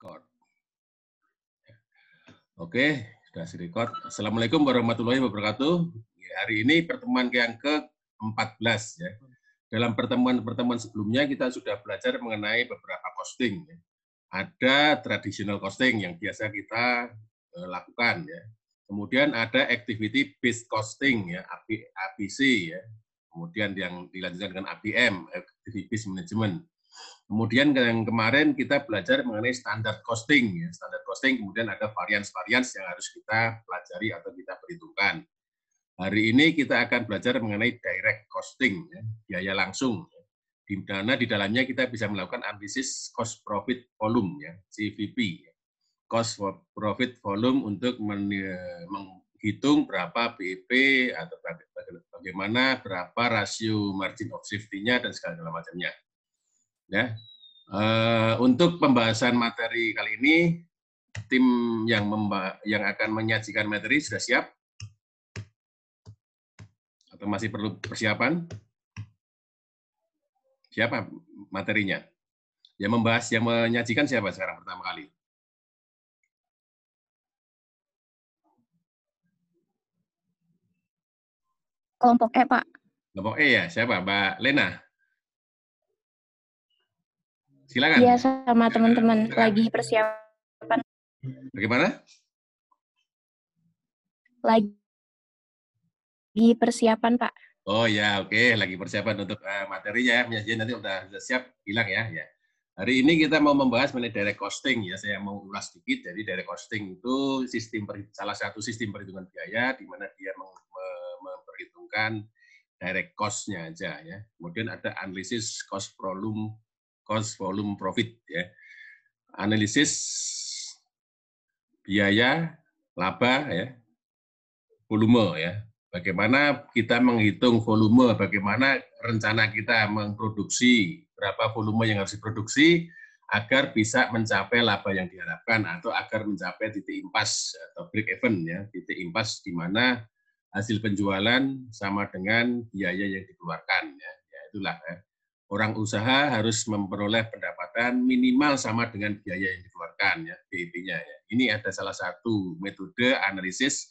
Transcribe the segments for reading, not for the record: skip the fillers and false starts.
Record. Oke, sudah record. Assalamualaikum warahmatullahi wabarakatuh. Hari ini pertemuan yang ke-14 ya. Dalam pertemuan-pertemuan sebelumnya kita sudah belajar mengenai beberapa costing. Ya. Ada traditional costing yang biasa kita lakukan ya. Kemudian ada activity based costing ya, ABC ya. Kemudian yang dilanjutkan dengan ABM, activity based management. Kemudian yang kemarin kita belajar mengenai standar costing. Ya. Standar costing kemudian ada varians-varians yang harus kita pelajari atau kita perhitungkan. Hari ini kita akan belajar mengenai direct costing, ya, biaya langsung. Ya. Di mana di dalamnya kita bisa melakukan analisis cost profit volume, ya, CVP. Ya. Cost profit volume untuk menghitung berapa BEP atau bagaimana berapa rasio margin of safety-nya dan segala macamnya. Ya, untuk pembahasan materi kali ini, tim yang akan menyajikan materi sudah siap? Atau masih perlu persiapan? Siapa materinya? Yang menyajikan siapa sekarang pertama kali? Kelompok E, Pak. Kelompok E ya, siapa? Mbak Lena? Silakan. Iya, sama teman-teman lagi persiapan. Bagaimana? Lagi persiapan, Pak. Oh ya, oke, lagi persiapan untuk materinya ya. Penyajian nanti sudah siap, bilang ya. Hari ini kita mau membahas mengenai direct costing ya. Saya mau ulas sedikit. Jadi direct costing itu salah satu sistem perhitungan biaya di mana dia memperhitungkan direct cost-nya aja ya. Kemudian ada analisis cost volume profit ya. Analisis biaya, laba ya, volume ya. Bagaimana kita menghitung volume, bagaimana rencana kita memproduksi, berapa volume yang harus diproduksi agar bisa mencapai laba yang diharapkan atau agar mencapai titik impas atau break even ya, titik impas di mana hasil penjualan sama dengan biaya yang dikeluarkan ya. Ya itulah ya. Orang usaha harus memperoleh pendapatan minimal sama dengan biaya yang dikeluarkan ya, BEP-nya ya. Ini ada salah satu metode analisis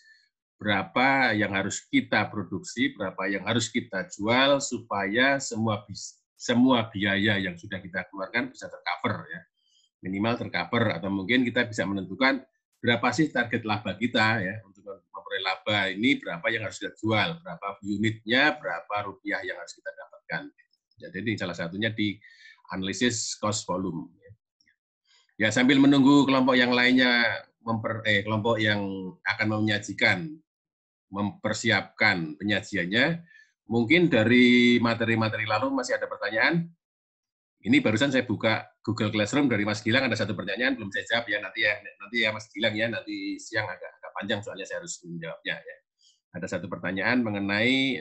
berapa yang harus kita produksi, berapa yang harus kita jual supaya semua biaya yang sudah kita keluarkan bisa tercover ya. Minimal tercover atau mungkin kita bisa menentukan berapa sih target laba kita ya untuk memperoleh laba ini, berapa yang harus kita jual, berapa unitnya, berapa rupiah yang harus kita dapatkan. Jadi ini salah satunya di analisis cost volume. Ya sambil menunggu kelompok yang lainnya kelompok yang akan menyajikan mempersiapkan penyajiannya, mungkin dari materi-materi lalu masih ada pertanyaan? Ini barusan saya buka Google Classroom dari Mas Gilang, ada satu pertanyaan belum saya jawab ya, nanti ya Mas Gilang ya, nanti siang agak panjang soalnya saya harus menjawabnya ya. Ada satu pertanyaan mengenai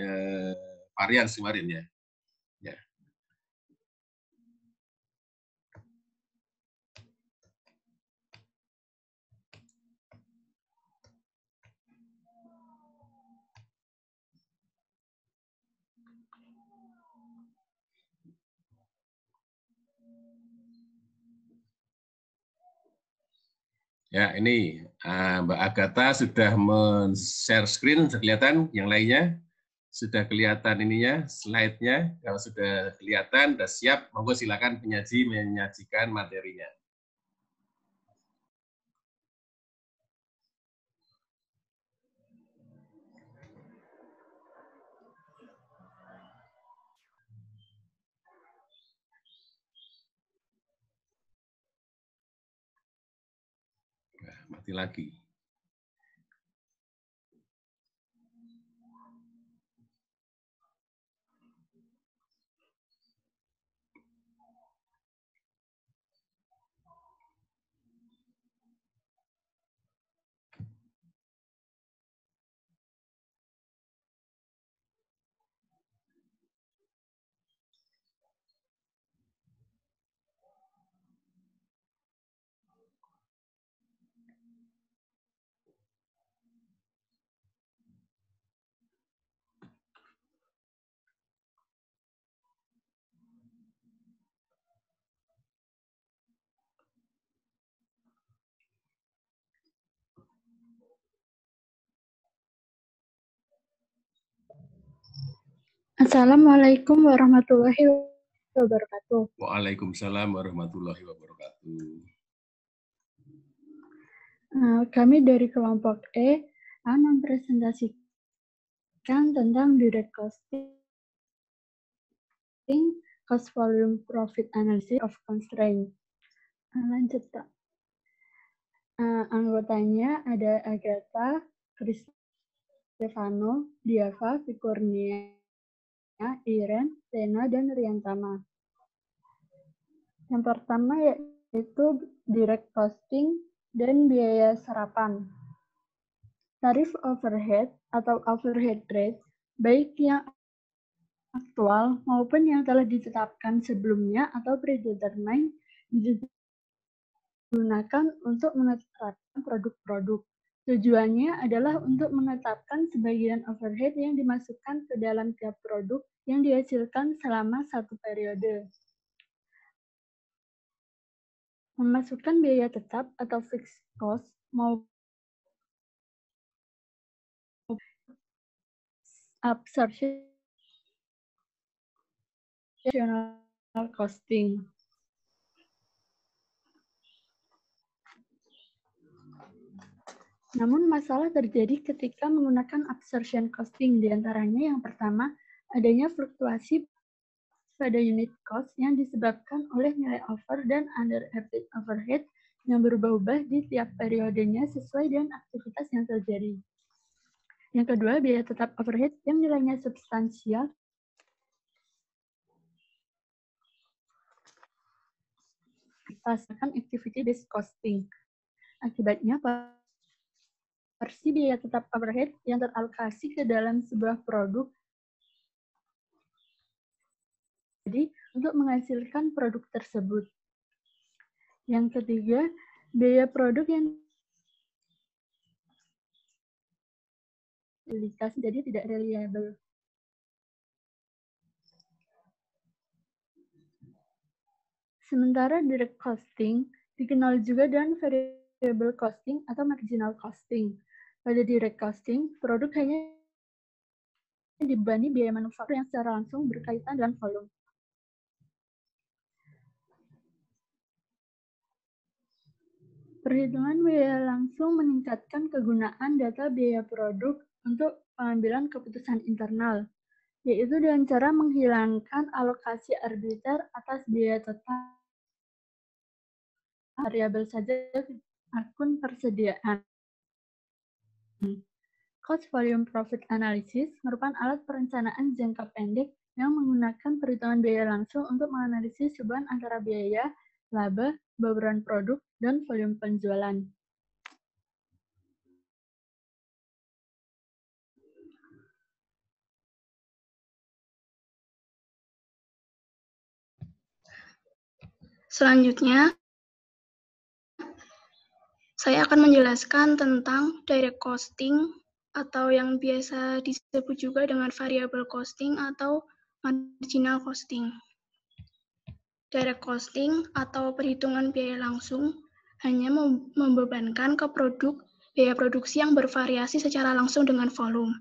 varian kemarin ya. Ya. Ya, ini Mbak Agatha sudah men-share screen, sudah kelihatan yang lainnya? Sudah kelihatan ininya, slide-nya. Kalau sudah kelihatan, sudah siap, monggo silakan penyaji menyajikan materinya. Nah, mati lagi. Assalamualaikum warahmatullahi wabarakatuh. Waalaikumsalam warahmatullahi wabarakatuh. Kami dari kelompok E akan mempresentasikan tentang direct costing, cost volume profit analysis of constraint. Lanjut, Pak. Anggotanya ada Agatha, Stefano, Diava, Vikurnia, Iren, Lena, dan Riantama. Yang pertama yaitu direct costing dan biaya serapan. Tarif overhead atau overhead rate, baik yang aktual maupun yang telah ditetapkan sebelumnya atau predetermined, digunakan untuk menetapkan produk-produk. Tujuannya adalah untuk menetapkan sebagian overhead yang dimasukkan ke dalam tiap produk yang dihasilkan selama satu periode. Memasukkan biaya tetap atau fixed cost maupun absorption costing. Namun masalah terjadi ketika menggunakan absorption costing, diantaranya yang pertama, adanya fluktuasi pada unit cost yang disebabkan oleh nilai over dan under average overhead yang berubah-ubah di tiap periodenya sesuai dengan aktivitas yang terjadi. Yang kedua, biaya tetap overhead yang nilainya substansial berdasarkan activity-based costing. Akibatnya, porsi biaya tetap overhead yang teralokasi ke dalam sebuah produk jadi untuk menghasilkan produk tersebut. Yang ketiga, biaya produk yang jadi tidak reliable. Sementara direct costing dikenal juga dengan variable costing atau marginal costing. Pada direct costing, produk hanya dibebani biaya manufaktur yang secara langsung berkaitan dengan volume. Perhitungan biaya langsung meningkatkan kegunaan data biaya produk untuk pengambilan keputusan internal, yaitu dengan cara menghilangkan alokasi arbiter atas biaya tetap variabel saja akun persediaan. Cost volume profit analysis merupakan alat perencanaan jangka pendek yang menggunakan perhitungan biaya langsung untuk menganalisis hubungan antara biaya, laba, bauran produk, dan volume penjualan. Selanjutnya, saya akan menjelaskan tentang direct costing atau yang biasa disebut juga dengan variable costing atau marginal costing. Direct costing atau perhitungan biaya langsung hanya membebankan ke produk biaya produksi yang bervariasi secara langsung dengan volume.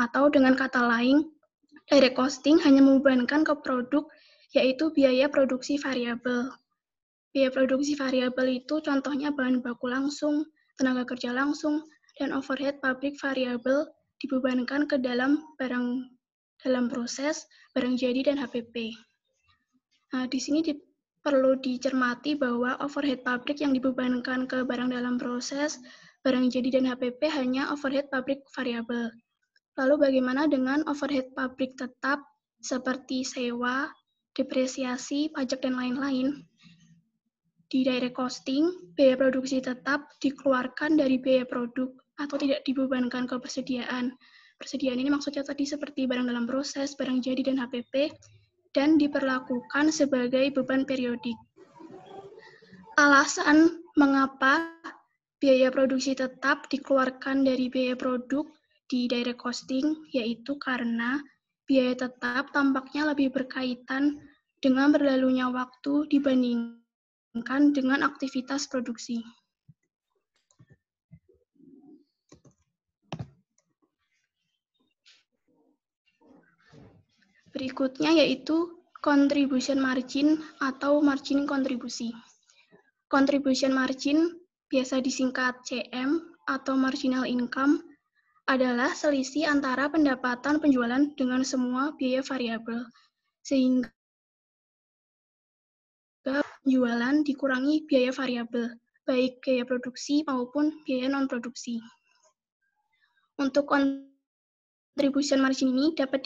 Atau dengan kata lain, direct costing hanya membebankan ke produk yaitu biaya produksi variabel. Biaya produksi variabel itu contohnya bahan baku langsung, tenaga kerja langsung, dan overhead pabrik variabel dibebankan ke dalam proses, barang jadi, dan HPP. Nah, di sini perlu dicermati bahwa overhead pabrik yang dibebankan ke barang dalam proses, barang jadi, dan HPP hanya overhead pabrik variabel. Lalu bagaimana dengan overhead pabrik tetap seperti sewa, depresiasi, pajak, dan lain-lain? Di direct costing, biaya produksi tetap dikeluarkan dari biaya produk atau tidak dibebankan ke persediaan. Persediaan ini maksudnya tadi seperti barang dalam proses, barang jadi, dan HPP, dan diperlakukan sebagai beban periodik. Alasan mengapa biaya produksi tetap dikeluarkan dari biaya produk di direct costing, yaitu karena biaya tetap tampaknya lebih berkaitan dengan berlalunya waktu dibandingkan dengan aktivitas produksi. Berikutnya yaitu contribution margin atau margin kontribusi. Contribution margin, biasa disingkat CM atau marginal income, adalah selisih antara pendapatan penjualan dengan semua biaya variabel, sehingga penjualan dikurangi biaya variabel, baik biaya produksi maupun biaya non-produksi. Untuk contribution margin ini dapat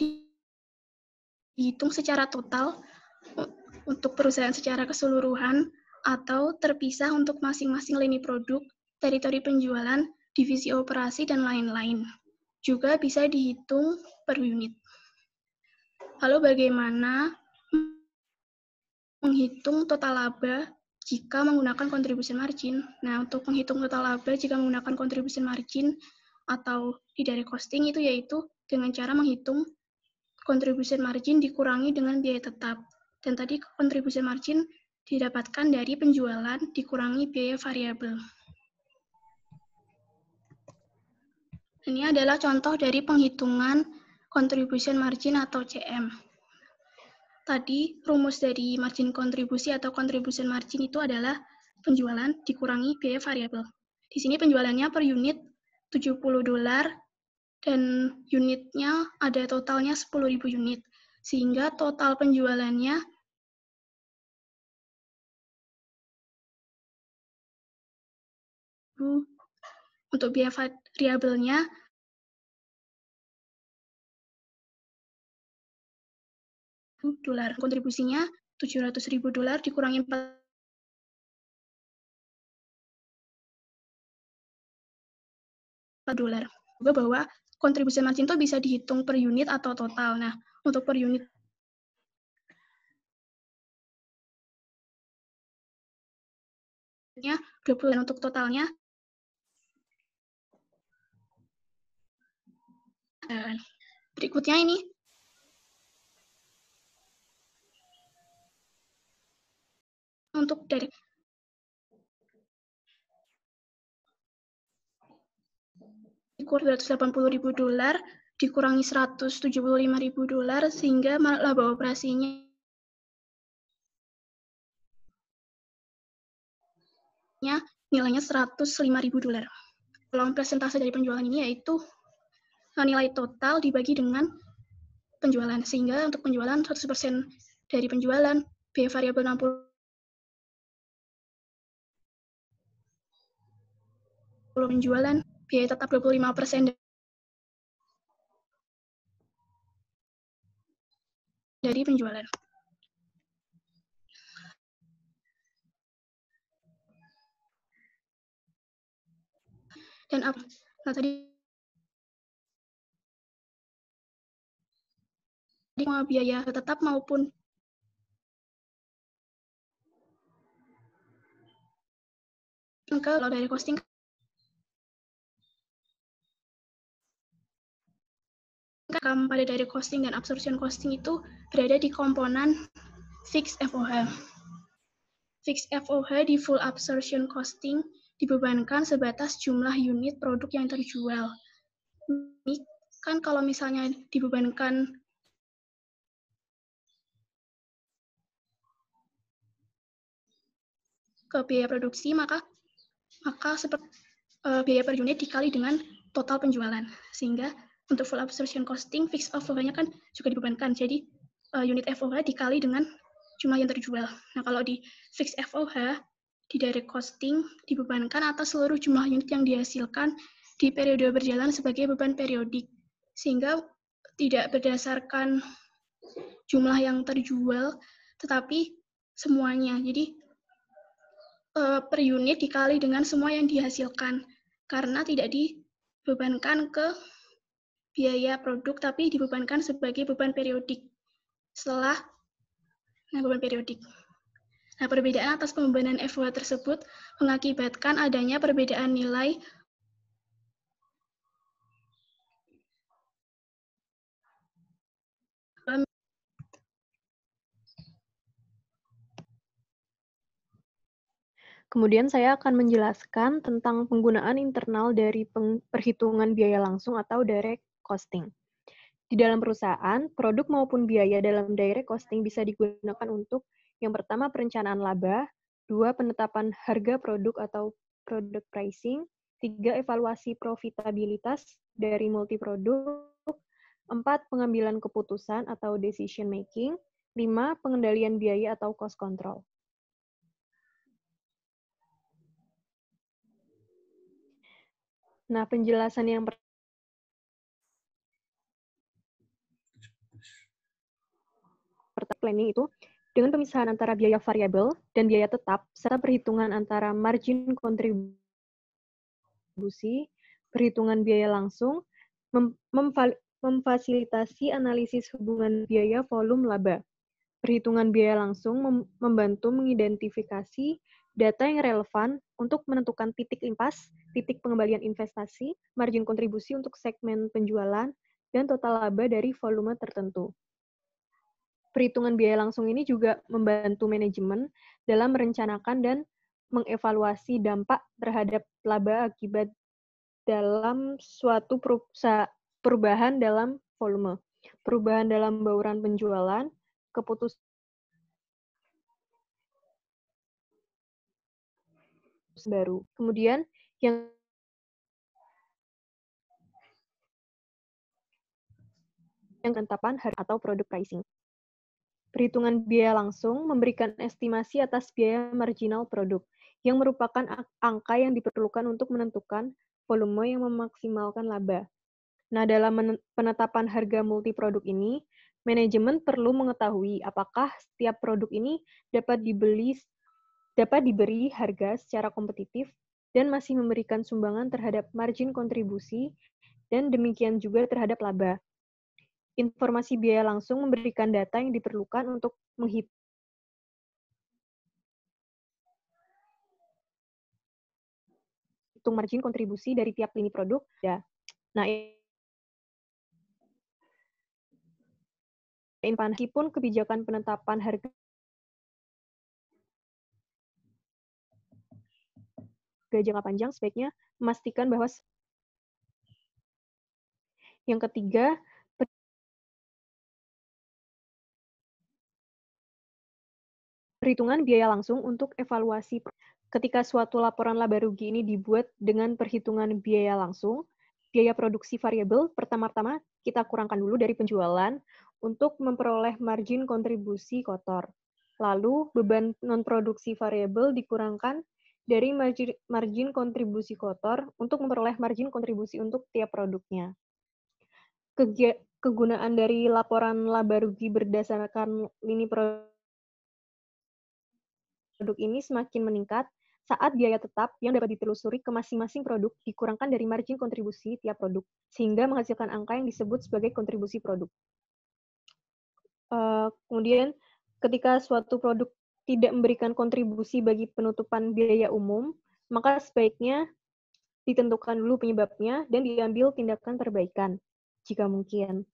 dihitung secara total untuk perusahaan secara keseluruhan atau terpisah untuk masing-masing lini produk, teritori penjualan, divisi operasi, dan lain-lain. Juga bisa dihitung per unit. Lalu bagaimana menghitung total laba jika menggunakan contribution margin? Nah, untuk menghitung total laba jika menggunakan contribution margin atau di direct costing itu yaitu dengan cara menghitung contribution margin dikurangi dengan biaya tetap. Dan tadi contribution margin didapatkan dari penjualan dikurangi biaya variabel. Ini adalah contoh dari penghitungan contribution margin atau CM. Tadi rumus dari margin kontribusi atau contribution margin itu adalah penjualan dikurangi biaya variabel. Di sini penjualannya per unit $70 dan unitnya ada totalnya 10.000 unit. Sehingga total penjualannya untuk biaya variabelnya $, kontribusinya $700.000 dikurangi $4. Juga bahwa contribution margin itu bisa dihitung per unit atau total. Nah, untuk per unitnya 20 dan untuk totalnya berikutnya ini untuk dari $280.000 dikurangi $175.000 sehingga laba operasinya nilainya $105.000. Kalau persentase dari penjualan ini yaitu nilai total dibagi dengan penjualan, sehingga untuk penjualan 100% dari penjualan, biaya variabel 60 penjualan, biaya tetap 25% dari penjualan. Dan nah tadi biaya tetap maupun kalau dari costing pada direct costing dan absorption costing itu berada di komponen fixed FOH. Fixed FOH di full absorption costing dibebankan sebatas jumlah unit produk yang terjual. Ini kan kalau misalnya dibebankan ke biaya produksi, maka biaya per unit dikali dengan total penjualan. Sehingga untuk full absorption costing, fixed FOH-nya kan juga dibebankan. Jadi unit FOH dikali dengan jumlah yang terjual. Nah, kalau di fixed FOH, di direct costing dibebankan atas seluruh jumlah unit yang dihasilkan di periode berjalan sebagai beban periodik. Sehingga tidak berdasarkan jumlah yang terjual, tetapi semuanya. Jadi per unit dikali dengan semua yang dihasilkan, karena tidak dibebankan ke biaya produk, tapi dibebankan sebagai beban periodik setelah beban periodik. Nah, perbedaan atas pembebanan FOH tersebut mengakibatkan adanya perbedaan nilai Kemudian saya akan menjelaskan tentang penggunaan internal dari perhitungan biaya langsung atau direct costing. Di dalam perusahaan, produk maupun biaya dalam direct costing bisa digunakan untuk yang pertama perencanaan laba, 2 penetapan harga produk atau product pricing, 3 evaluasi profitabilitas dari multiproduk, 4 pengambilan keputusan atau decision making, 5 pengendalian biaya atau cost control. Nah, penjelasan yang planning itu dengan pemisahan antara biaya variabel dan biaya tetap serta perhitungan antara margin kontribusi, perhitungan biaya langsung, memfasilitasi analisis hubungan biaya volume laba. Perhitungan biaya langsung membantu mengidentifikasi data yang relevan untuk menentukan titik impas, titik pengembalian investasi, margin kontribusi untuk segmen penjualan, dan total laba dari volume tertentu. Perhitungan biaya langsung ini juga membantu manajemen dalam merencanakan dan mengevaluasi dampak terhadap laba akibat dalam suatu perubahan dalam volume, perubahan dalam bauran penjualan, keputusan baru. Kemudian yang penetapan harga atau product pricing. Perhitungan biaya langsung memberikan estimasi atas biaya marginal produk, yang merupakan angka yang diperlukan untuk menentukan volume yang memaksimalkan laba. Nah, dalam penetapan harga multiproduk ini, manajemen perlu mengetahui apakah setiap produk ini dapat diberi harga secara kompetitif dan masih memberikan sumbangan terhadap margin kontribusi dan demikian juga terhadap laba. Informasi biaya langsung memberikan data yang diperlukan untuk menghitung margin kontribusi dari tiap lini produk. Nah, meskipun kebijakan penetapan harga jangka panjang sebaiknya memastikan bahwa yang ketiga, perhitungan biaya langsung untuk evaluasi. Ketika suatu laporan laba rugi ini dibuat dengan perhitungan biaya langsung, biaya produksi variabel pertama-tama kita kurangkan dulu dari penjualan untuk memperoleh margin kontribusi kotor. Lalu, beban non-produksi variabel dikurangkan dari margin kontribusi kotor untuk memperoleh margin kontribusi untuk tiap produknya. Kegunaan dari laporan laba rugi berdasarkan lini produk ini semakin meningkat saat biaya tetap yang dapat ditelusuri ke masing-masing produk dikurangkan dari margin kontribusi tiap produk, sehingga menghasilkan angka yang disebut sebagai kontribusi produk. Kemudian, ketika suatu produk tidak memberikan kontribusi bagi penutupan biaya umum, maka sebaiknya ditentukan dulu penyebabnya dan diambil tindakan perbaikan, jika mungkin.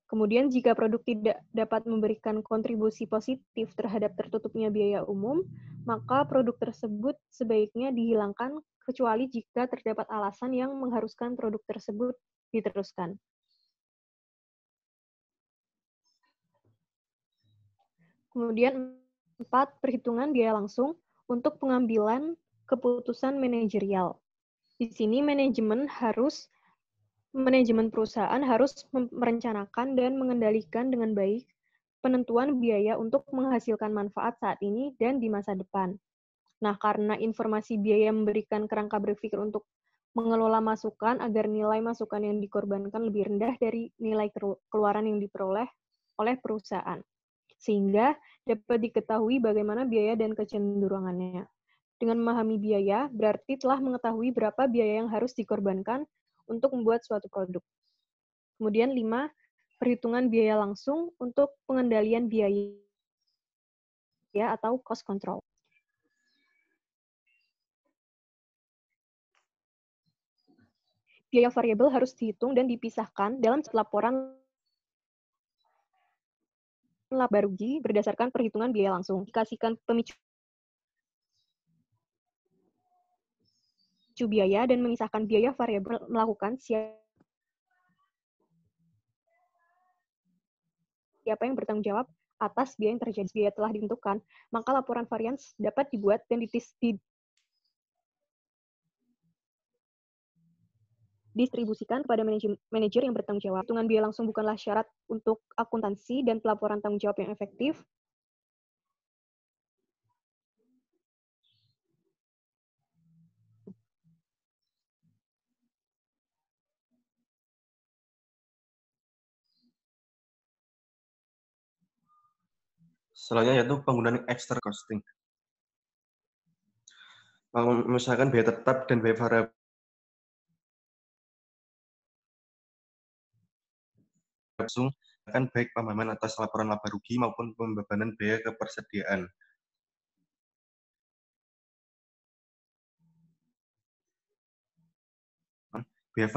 Kemudian, jika produk tidak dapat memberikan kontribusi positif terhadap tertutupnya biaya umum, maka produk tersebut sebaiknya dihilangkan, kecuali jika terdapat alasan yang mengharuskan produk tersebut diteruskan. Kemudian, 4. Perhitungan biaya langsung untuk pengambilan keputusan manajerial. Di sini manajemen perusahaan harus merencanakan dan mengendalikan dengan baik penentuan biaya untuk menghasilkan manfaat saat ini dan di masa depan. Nah, karena informasi biaya memberikan kerangka berpikir untuk mengelola masukan agar nilai masukan yang dikorbankan lebih rendah dari nilai keluaran yang diperoleh oleh perusahaan. Sehingga dapat diketahui bagaimana biaya dan kecenderungannya. Dengan memahami biaya, berarti telah mengetahui berapa biaya yang harus dikorbankan untuk membuat suatu produk. Kemudian 5, perhitungan biaya langsung untuk pengendalian biaya atau cost control. Biaya variabel harus dihitung dan dipisahkan dalam laporan laba rugi berdasarkan perhitungan biaya langsung. Dikasihkan pemicu biaya dan memisahkan biaya variabel melakukan siapa yang bertanggung jawab atas biaya yang terjadi. Biaya telah ditentukan, maka laporan varians dapat dibuat dan didistribusikan kepada manajer yang bertanggung jawab. Hitungan biaya langsung bukanlah syarat untuk akuntansi dan pelaporan tanggung jawab yang efektif. Selanjutnya yaitu penggunaan external costing. Misalkan biaya tetap dan biaya variabel langsung akan baik pemahaman atas laporan laba rugi maupun pembebanan biaya kepersediaan. Biaya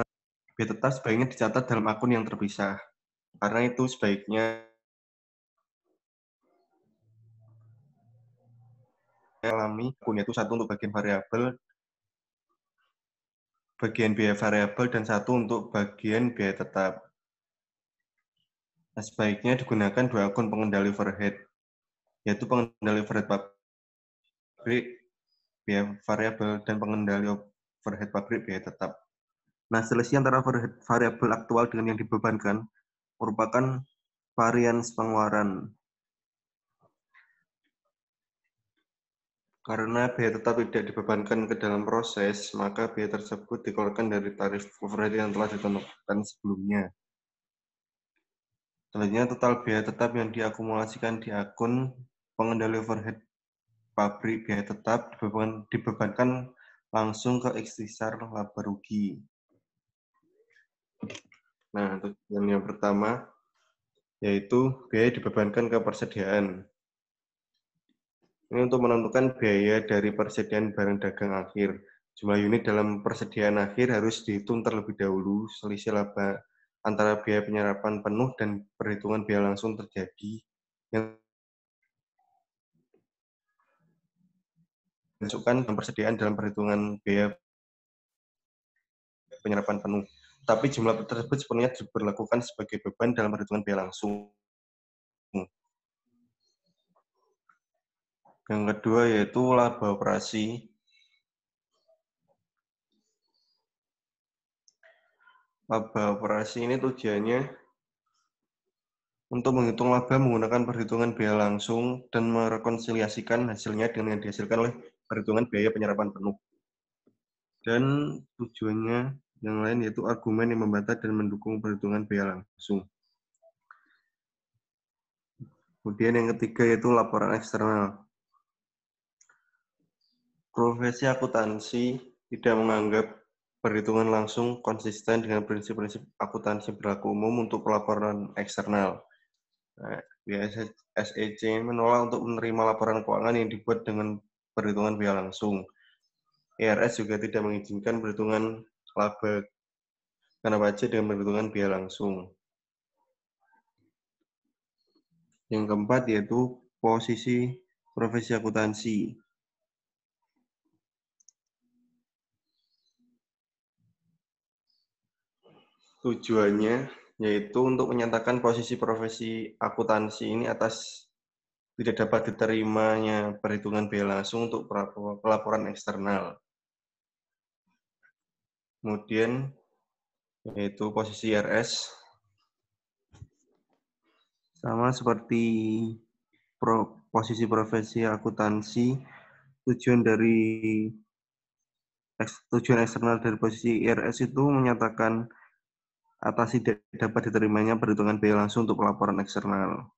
tetap sebaiknya dicatat dalam akun yang terpisah. Karena itu sebaiknya alami akun, yaitu satu untuk bagian biaya variabel dan satu untuk bagian biaya tetap. Nah, sebaiknya digunakan dua akun pengendali overhead, yaitu pengendali overhead pabrik biaya variabel dan pengendali overhead pabrik biaya tetap. Nah, selisih antara overhead variabel aktual dengan yang dibebankan merupakan varians pengeluaran. Karena biaya tetap tidak dibebankan ke dalam proses, maka biaya tersebut dikeluarkan dari tarif overhead yang telah ditentukan sebelumnya. Selanjutnya, total biaya tetap yang diakumulasikan di akun pengendali overhead pabrik biaya tetap dibebankan langsung ke ikhtisar laba rugi. Nah, yang pertama yaitu biaya dibebankan ke persediaan. Ini untuk menentukan biaya dari persediaan barang dagang akhir. Jumlah unit dalam persediaan akhir harus dihitung terlebih dahulu. Selisih laba antara biaya penyerapan penuh dan perhitungan biaya langsung terjadi yang dimasukkan dalam persediaan dalam perhitungan biaya penyerapan penuh. Tapi jumlah tersebut sepenuhnya diberlakukan sebagai beban dalam perhitungan biaya langsung. Yang kedua yaitu laba operasi. Laba operasi ini tujuannya untuk menghitung laba menggunakan perhitungan biaya langsung dan merekonsiliasikan hasilnya dengan yang dihasilkan oleh perhitungan biaya penyerapan penuh. Dan tujuannya yang lain yaitu argumen yang membantah dan mendukung perhitungan biaya langsung. Kemudian yang ketiga yaitu laporan eksternal. Profesi akuntansi tidak menganggap perhitungan langsung konsisten dengan prinsip-prinsip akuntansi berlaku umum untuk pelaporan eksternal. Nah, SEC menolak untuk menerima laporan keuangan yang dibuat dengan perhitungan biaya langsung. IRS juga tidak mengizinkan perhitungan laba kena pajak dengan perhitungan biaya langsung. Yang keempat yaitu posisi profesi akuntansi. Tujuannya yaitu untuk menyatakan posisi profesi akuntansi ini atas tidak dapat diterimanya perhitungan biaya langsung untuk pelaporan eksternal. Kemudian yaitu posisi IRS sama seperti posisi profesi akuntansi, tujuan eksternal dari posisi IRS itu menyatakan atas tidak dapat diterimanya perhitungan biaya langsung untuk pelaporan eksternal.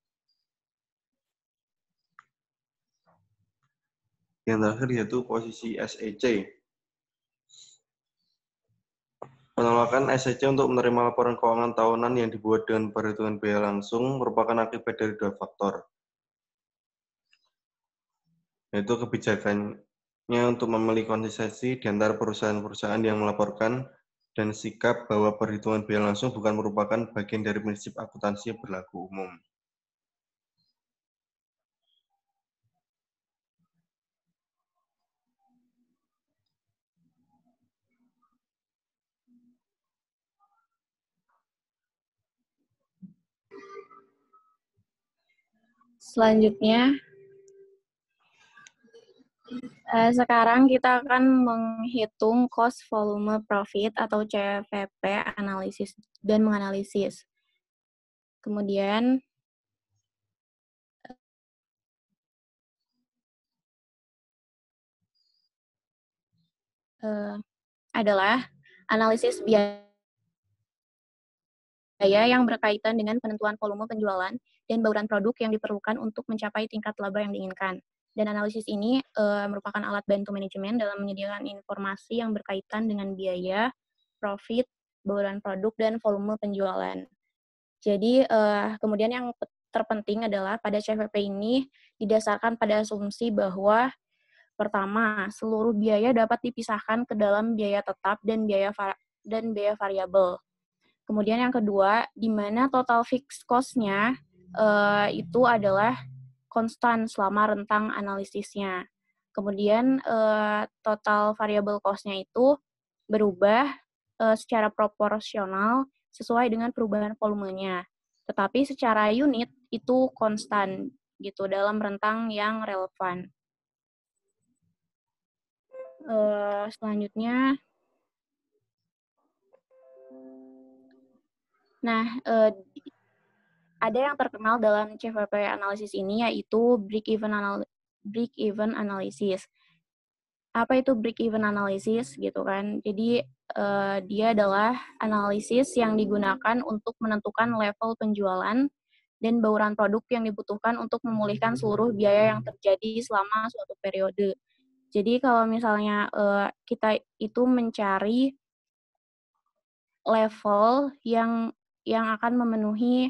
Yang terakhir yaitu posisi SEC. Penolakan SEC untuk menerima laporan keuangan tahunan yang dibuat dengan perhitungan biaya langsung merupakan akibat dari dua faktor. Yaitu kebijakannya untuk memilih konsistensi di antara perusahaan-perusahaan yang melaporkan dan sikap bahwa perhitungan biaya langsung bukan merupakan bagian dari prinsip akuntansi yang berlaku umum. Selanjutnya, sekarang kita akan menghitung cost volume profit atau CVP analisis dan menganalisis. Kemudian adalah analisis biaya yang berkaitan dengan penentuan volume penjualan dan bauran produk yang diperlukan untuk mencapai tingkat laba yang diinginkan. Dan analisis ini merupakan alat bantu manajemen dalam menyediakan informasi yang berkaitan dengan biaya, profit, bauran produk, dan volume penjualan. Jadi, kemudian yang terpenting adalah pada CVP ini didasarkan pada asumsi bahwa pertama, seluruh biaya dapat dipisahkan ke dalam biaya tetap dan biaya variabel. Kemudian yang kedua, di mana total fixed cost-nya itu adalah konstan selama rentang analisisnya. Kemudian total variable cost-nya itu berubah secara proporsional sesuai dengan perubahan volumenya. Tetapi secara unit itu konstan gitu dalam rentang yang relevan. Selanjutnya, nah, ada yang terkenal dalam CVP analisis ini yaitu break-even analysis. Apa itu break-even analysis gitu kan? Jadi dia adalah analisis yang digunakan untuk menentukan level penjualan dan bauran produk yang dibutuhkan untuk memulihkan seluruh biaya yang terjadi selama suatu periode. Jadi kalau misalnya kita itu mencari level yang akan memenuhi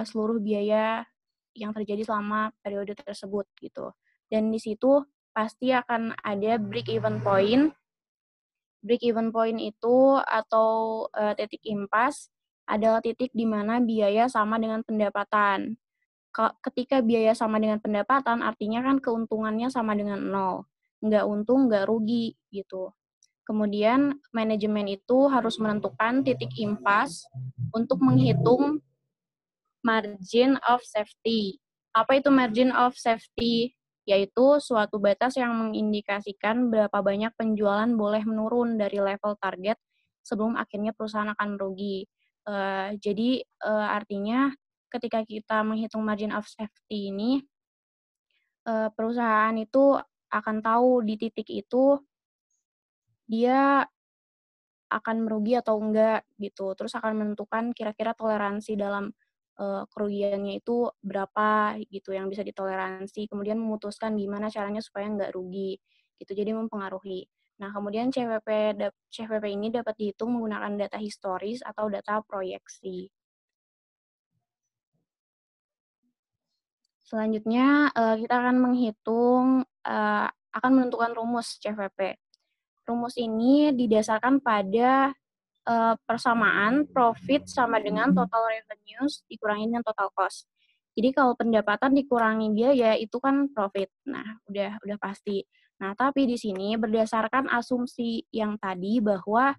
seluruh biaya yang terjadi selama periode tersebut gitu. Dan di situ pasti akan ada break even point. Break even point itu atau titik impas adalah titik di mana biaya sama dengan pendapatan. Ketika biaya sama dengan pendapatan, artinya kan keuntungannya sama dengan 0. Nggak untung, nggak rugi gitu. Kemudian manajemen itu harus menentukan titik impas untuk menghitung margin of safety. Apa itu margin of safety? Yaitu suatu batas yang mengindikasikan berapa banyak penjualan boleh menurun dari level target sebelum akhirnya perusahaan akan merugi. Jadi artinya ketika kita menghitung margin of safety ini, perusahaan itu akan tahu di titik itu dia akan merugi atau enggak gitu. Terus akan menentukan kira-kira toleransi dalam kerugiannya itu berapa gitu yang bisa ditoleransi. Kemudian memutuskan gimana caranya supaya enggak rugi gitu. Jadi mempengaruhi. Nah, kemudian CVP ini dapat dihitung menggunakan data historis atau data proyeksi. Selanjutnya kita akan akan menentukan rumus CVP. Rumus ini didasarkan pada persamaan profit sama dengan total revenues dikurangi dengan total cost. Jadi kalau pendapatan dikurangi biaya itu kan profit. Nah, udah pasti. Nah, tapi di sini berdasarkan asumsi yang tadi bahwa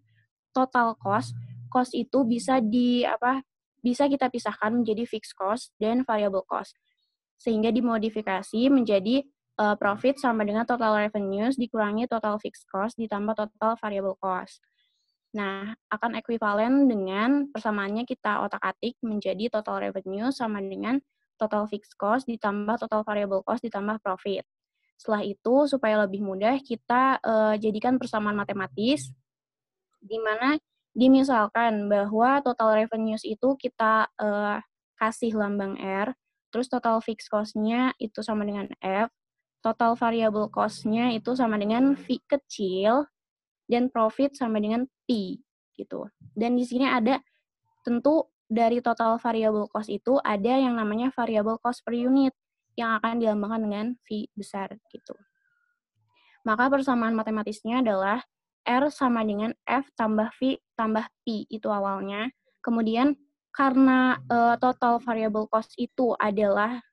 total cost itu bisa bisa kita pisahkan menjadi fixed cost dan variable cost. Sehingga dimodifikasi menjadi profit sama dengan total revenues dikurangi total fixed cost ditambah total variable cost. Nah, akan ekuivalen dengan persamaannya kita otak-atik menjadi total revenue sama dengan total fixed cost ditambah total variable cost ditambah profit. Setelah itu, supaya lebih mudah, kita jadikan persamaan matematis, di mana dimisalkan bahwa total revenues itu kita kasih lambang R, terus total fixed cost-nya itu sama dengan F, total variable cost-nya itu sama dengan V kecil, dan profit sama dengan P gitu. Dan di sini ada tentu dari total variable cost itu ada yang namanya variable cost per unit yang akan dilambangkan dengan V besar gitu. Maka persamaan matematisnya adalah R sama dengan F tambah V tambah P itu awalnya. Kemudian karena total variable cost itu adalah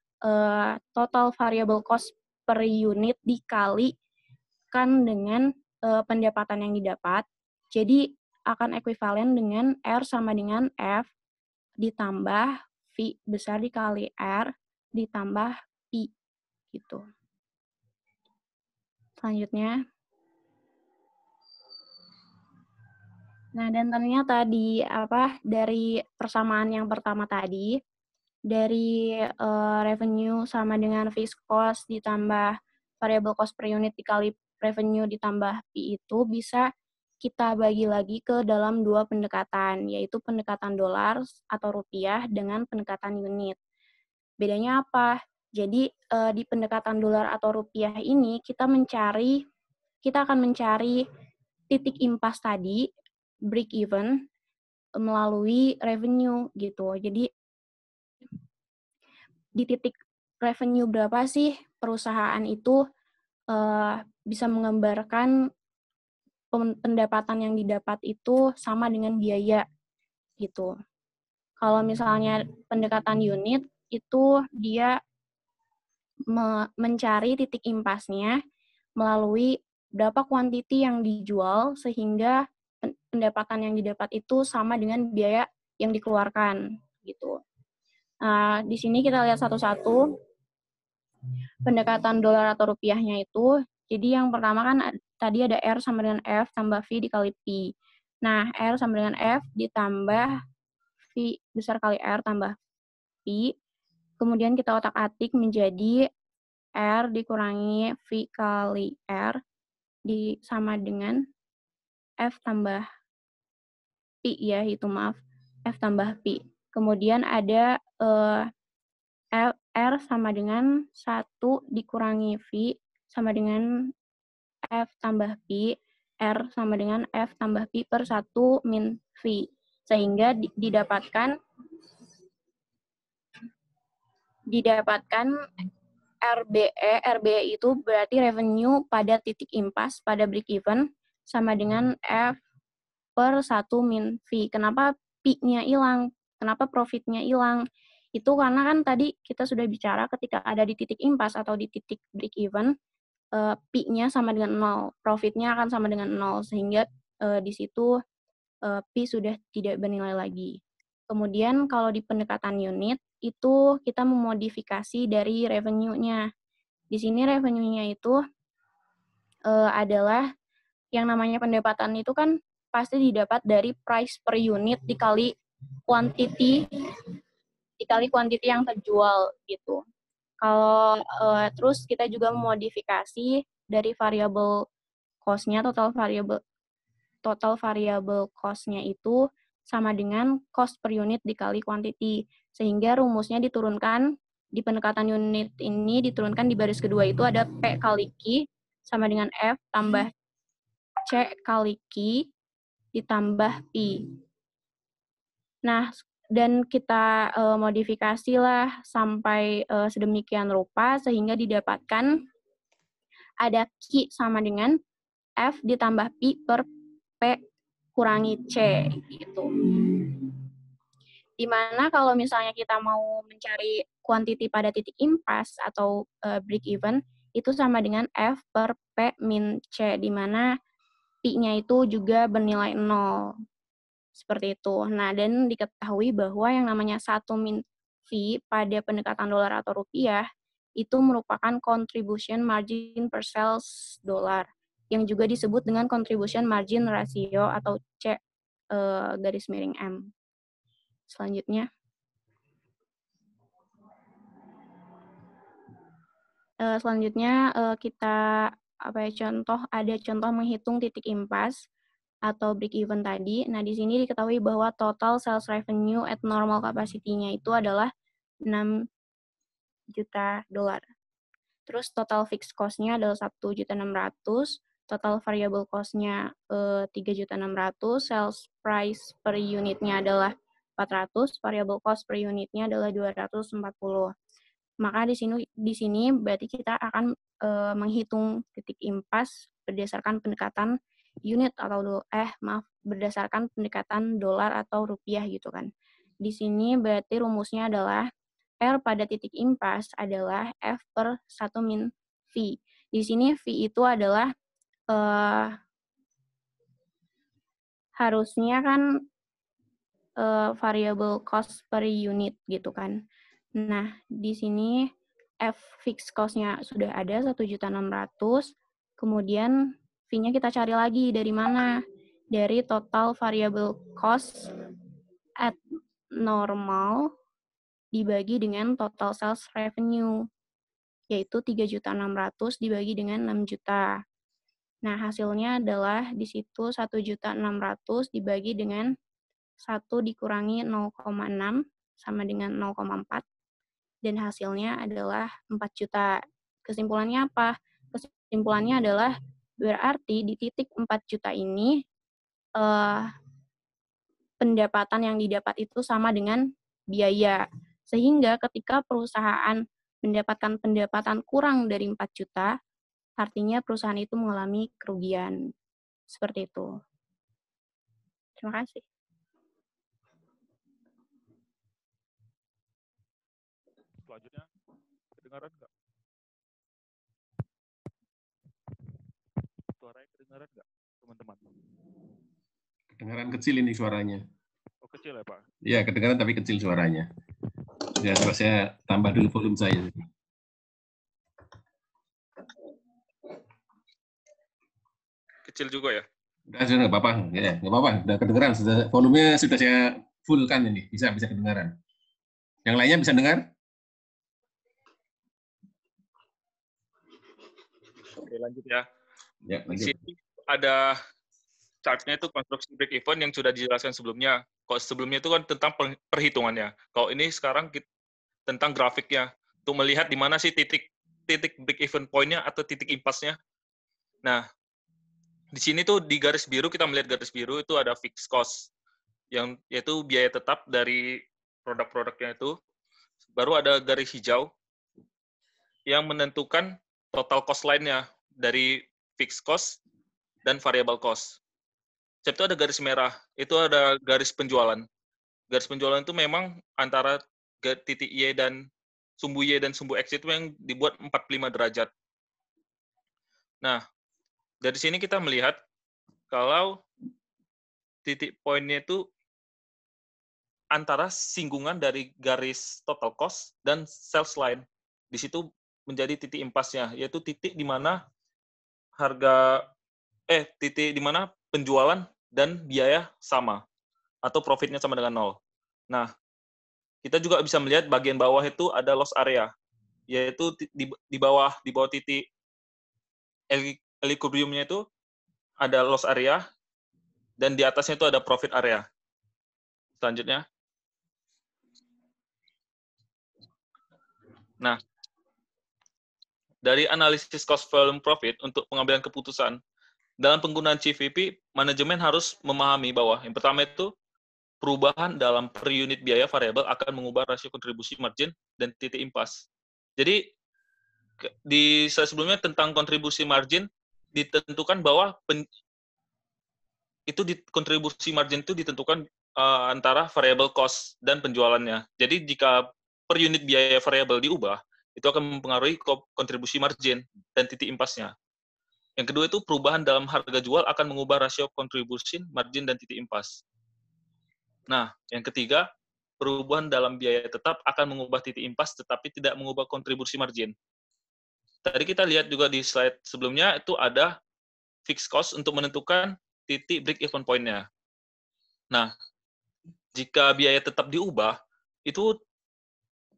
total variable cost per unit dikalikan dengan pendapatan yang didapat, jadi akan ekuivalen dengan R sama dengan F ditambah V besar dikali R ditambah Pi gitu. Selanjutnya. Nah, dan ternyata dari persamaan yang pertama tadi, dari revenue sama dengan fixed cost ditambah variable cost per unit dikali revenue ditambah Pi itu bisa kita bagi lagi ke dalam dua pendekatan, yaitu pendekatan dolar atau rupiah dengan pendekatan unit. Bedanya apa? Jadi di pendekatan dolar atau rupiah ini kita akan mencari titik impas tadi, break even, melalui revenue gitu. Jadi di titik revenue berapa sih perusahaan itu bisa menggambarkan pendapatan yang didapat itu sama dengan biaya gitu. Kalau misalnya pendekatan unit itu dia mencari titik impasnya melalui berapa kuantiti yang dijual sehingga pendapatan yang didapat itu sama dengan biaya yang dikeluarkan gitu. Nah, di sini kita lihat satu-satu pendekatan dolar atau rupiahnya itu. Jadi yang pertama kan tadi ada R sama dengan F tambah V dikali P. Nah, R sama dengan F ditambah V besar kali R tambah P. Kemudian kita otak-atik menjadi R dikurangi V kali R sama dengan F tambah P ya, itu maaf. F tambah P. Kemudian ada R sama dengan 1 dikurangi V sama dengan F tambah P. R sama dengan F tambah P per 1 min V. Sehingga didapatkan RBE itu berarti revenue pada titik impas, pada break even, sama dengan F per 1 min V. Kenapa P-nya hilang? Kenapa profit-nya hilang? Itu karena kan tadi kita sudah bicara ketika ada di titik impas atau di titik break even, P-nya sama dengan 0, profit-nya akan sama dengan 0, sehingga di situ P sudah tidak bernilai lagi. Kemudian kalau di pendekatan unit, itu kita memodifikasi dari revenue-nya. Di sini revenue-nya itu adalah yang namanya pendapatan itu kan pasti didapat dari price per unit dikali quantity yang terjual gitu. Kalau terus kita juga memodifikasi dari variable cost-nya, total variable cost-nya itu sama dengan cost per unit dikali quantity. Sehingga rumusnya diturunkan di pendekatan unit ini diturunkan di baris kedua itu ada P kali Q sama dengan F tambah C kali Q ditambah P. Nah, dan kita modifikasi lah sampai sedemikian rupa sehingga didapatkan ada Q sama dengan F ditambah P per P kurangi C gitu. Dimana kalau misalnya kita mau mencari quantity pada titik impas atau break even itu sama dengan F per P min C, di mana P-nya itu juga bernilai 0. Seperti itu. Nah, dan diketahui bahwa yang namanya 1 min V pada pendekatan dolar atau rupiah itu merupakan contribution margin per sales dolar yang juga disebut dengan contribution margin ratio atau C garis miring M. Selanjutnya. Kita ada contoh menghitung titik impas atau break even tadi. Nah, di sini diketahui bahwa total sales revenue at normal capacity-nya itu adalah 6 juta dolar. Terus total fixed cost-nya adalah 1.600.000, total variable cost-nya 3.600.000, sales price per unitnya adalah 400, variable cost per unitnya adalah 240. Maka di sini berarti kita akan menghitung titik impas berdasarkan pendekatan unit atau berdasarkan pendekatan dolar atau rupiah gitu kan. Di sini berarti rumusnya adalah R pada titik impas adalah F per 1 min V. Di sini V itu adalah harusnya kan variable cost per unit gitu kan. Nah, di sini F fixed cost-nya sudah ada 1.600.000, kemudian fee-nya kita cari lagi dari mana? Dari total variable cost at normal dibagi dengan total sales revenue, yaitu 3.600.000 dibagi dengan 6 juta. Nah, hasilnya adalah di situ 1.600.000 dibagi dengan 1 dikurangi 0,6 sama dengan 0,4, dan hasilnya adalah 4 juta. Kesimpulannya apa? Kesimpulannya adalah berarti di titik 4 juta ini pendapatan yang didapat itu sama dengan biaya. Sehingga ketika perusahaan mendapatkan pendapatan kurang dari 4 juta, artinya perusahaan itu mengalami kerugian. Seperti itu. Terima kasih. Selanjutnya, kedengaran nggak? Suaranya kedengaran nggak, teman-teman? Kedengaran kecil ini suaranya. Oh, kecil ya, Pak? Ya, kedengaran tapi kecil suaranya. Ya, coba saya tambah dulu volume saya. Kecil juga ya? Sudah nggak apa-apa. Ya, nggak apa-apa. Sudah kedengaran. Volumenya sudah saya fullkan ini. Bisa kedengaran. Yang lainnya bisa dengar? Oke, lanjut ya. Ya, Di lanjut. sini ada chart-nya itu konstruksi break even yang sudah dijelaskan sebelumnya. Kalau sebelumnya itu kan tentang perhitungannya. Kalau ini sekarang tentang grafiknya. Untuk melihat di mana sih titik break even point-nya atau titik impasnya. Nah, di sini tuh di garis biru, kita melihat garis biru itu ada fixed cost, yang yaitu biaya tetap dari produk-produknya itu. Baru ada garis hijau yang menentukan total cost lainnya dari fixed cost dan variable cost. Setelah itu ada garis merah, itu ada garis penjualan. Garis penjualan itu memang antara titik Y dan sumbu Y dan sumbu X itu yang dibuat 45 derajat. Nah, dari sini kita melihat kalau titik poinnya itu antara singgungan dari garis total cost dan sales line. Di situ menjadi titik impasnya, yaitu titik di mana titik di mana penjualan dan biaya sama atau profitnya sama dengan 0. Nah, kita juga bisa melihat bagian bawah itu ada loss area, yaitu di bawah titik equilibrium-nya itu ada loss area dan di atasnya itu ada profit area. Selanjutnya. Nah, dari analisis cost volume profit untuk pengambilan keputusan, dalam penggunaan CVP, manajemen harus memahami bahwa yang pertama itu perubahan dalam per unit biaya variabel akan mengubah rasio kontribusi margin dan titik impas. Jadi di slide sebelumnya tentang kontribusi margin ditentukan bahwa kontribusi margin itu ditentukan antara variable cost dan penjualannya. Jadi jika per unit biaya variabel diubah, itu akan mempengaruhi kontribusi margin dan titik impasnya. Yang kedua itu perubahan dalam harga jual akan mengubah rasio kontribusi margin dan titik impas. Nah, yang ketiga, perubahan dalam biaya tetap akan mengubah titik impas tetapi tidak mengubah kontribusi margin. Tadi kita lihat juga di slide sebelumnya itu ada fixed cost untuk menentukan titik break even point-nya. Nah, jika biaya tetap diubah, itu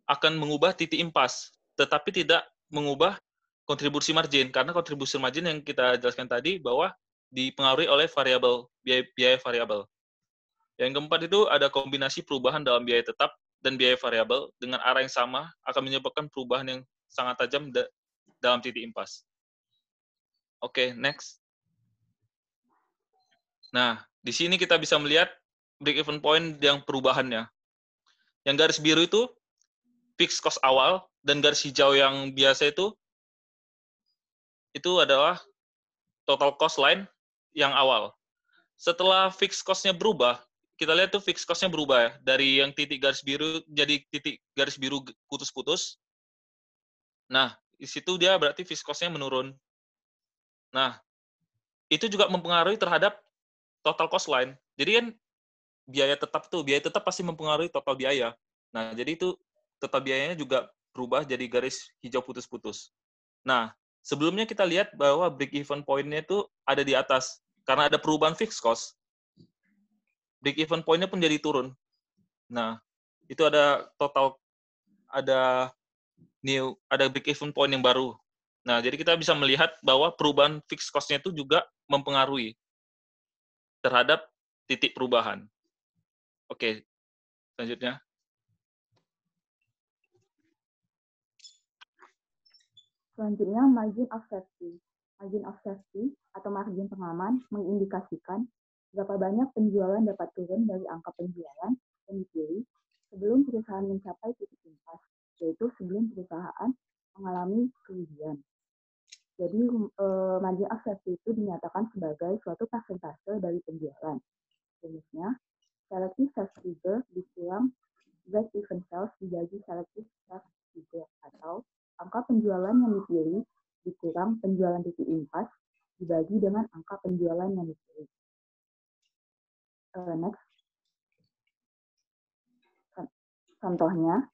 akan mengubah titik impas, tetapi tidak mengubah kontribusi margin, karena kontribusi margin yang kita jelaskan tadi bahwa dipengaruhi oleh variabel biaya variabel. Yang keempat itu ada kombinasi perubahan dalam biaya tetap dan biaya variabel dengan arah yang sama akan menyebabkan perubahan yang sangat tajam dalam titik impas. Oke, next. Nah, di sini kita bisa melihat break even point yang perubahannya. Yang garis biru itu fixed cost awal, dan garis hijau yang biasa itu adalah total cost line yang awal. Setelah fixed cost-nya berubah, kita lihat tuh fixed cost-nya berubah ya, dari yang titik garis biru jadi titik garis biru putus-putus. Nah, di situ dia berarti fixed cost-nya menurun. Nah, itu juga mempengaruhi terhadap total cost line. Jadi kan biaya tetap pasti mempengaruhi total biaya. Nah, jadi itu total biayanya juga berubah jadi garis hijau putus-putus. Nah, sebelumnya kita lihat bahwa break even point-nya itu ada di atas. Karena ada perubahan fixed cost, break even point-nya pun jadi turun. Nah, itu ada total, ada break even point yang baru. Nah, jadi kita bisa melihat bahwa perubahan fixed cost-nya itu juga mempengaruhi terhadap titik perubahan. Oke, selanjutnya. Selanjutnya, margin of safety. Margin of safety atau margin pengaman mengindikasikan berapa banyak penjualan dapat turun dari angka penjualan yang dipilih sebelum perusahaan mencapai titik impas, yaitu sebelum perusahaan mengalami kerugian. Jadi, margin of safety itu dinyatakan sebagai suatu persentase dari penjualan. Jenisnya, selective sales figure dikurang break-even sales dibagi selective sales figure, atau angka penjualan yang dipilih dikurang penjualan titik impas dibagi dengan angka penjualan yang dipilih. Next. Contohnya,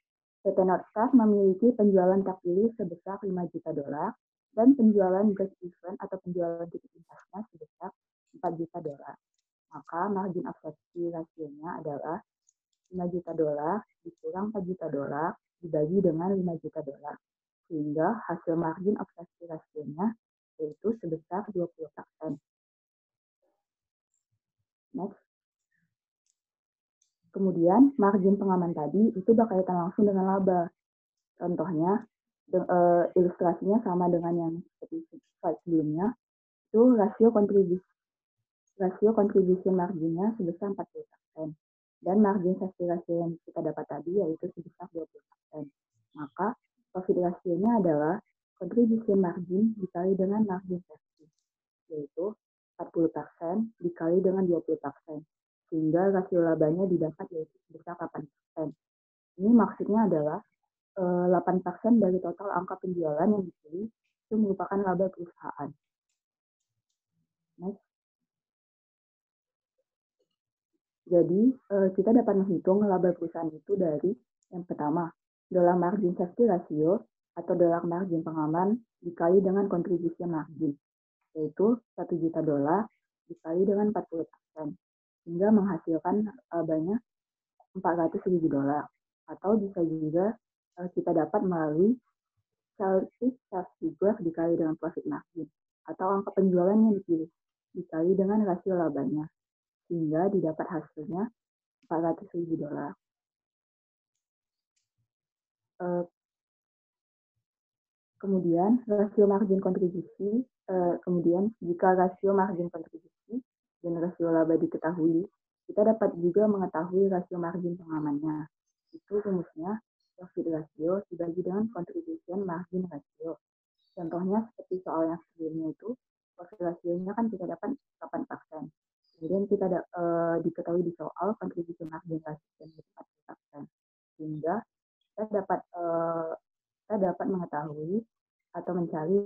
PT Northstar memiliki penjualan terpilih sebesar 5 juta dolar dan penjualan break-even atau penjualan titik impasnya sebesar 4 juta dolar. Maka margin of safety rasionya adalah 5 juta dolar dikurang 4 juta dolar dibagi dengan 5 juta dolar. Sehingga hasil margin of safety rasionya yaitu sebesar 20%. Next. Kemudian margin pengaman tadi itu berkaitan langsung dengan laba. Contohnya, ilustrasinya sama dengan yang seperti slide sebelumnya, itu rasio contribution marginnya sebesar 40%. Dan margin safety ratio yang kita dapat tadi yaitu sebesar 20%. Maka profit rasionya adalah contribution margin dikali dengan margin safety, yaitu 40% dikali dengan 20%. Sehingga rasio labanya didapat yaitu sebesar 8%. Ini maksudnya adalah 8% dari total angka penjualan yang dipilih itu merupakan laba perusahaan. Next. Jadi, kita dapat menghitung laba perusahaan itu dari yang pertama, dollar margin safety ratio atau dollar margin pengaman dikali dengan contribution margin, yaitu 1 juta dolar dikali dengan 40%, hingga menghasilkan labanya 400.000 dolar. Atau bisa juga kita dapat melalui selective sales figure dikali dengan profit margin, atau angka penjualan yang dipilih dikali dengan rasio labanya, sehingga didapat hasilnya 400.000 dolar. Kemudian rasio margin kontribusi, kemudian jika rasio margin kontribusi dan rasio laba diketahui, kita dapat juga mengetahui rasio margin pengamannya. Itu rumusnya profit ratio dibagi dengan contribution margin ratio. Contohnya seperti soal yang sebelumnya itu, profit rasionya kan kita dapat 8%. Kemudian kita diketahui di soal contribution margin ratio 4%. Sehingga kita dapat mengetahui atau mencari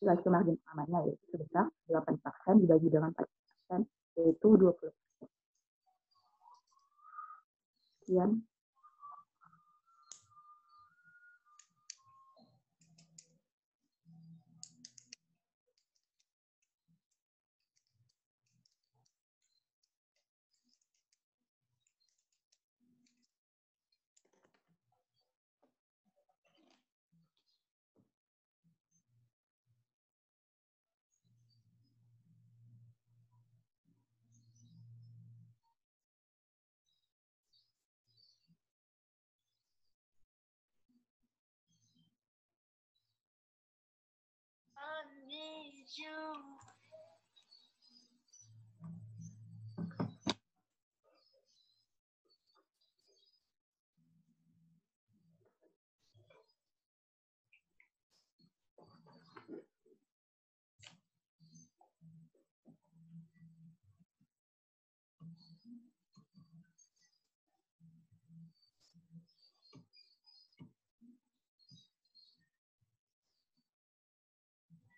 rasio margin pengamannya yaitu sebesar 8% dibagi dengan 4%, yaitu 20%. Sekian.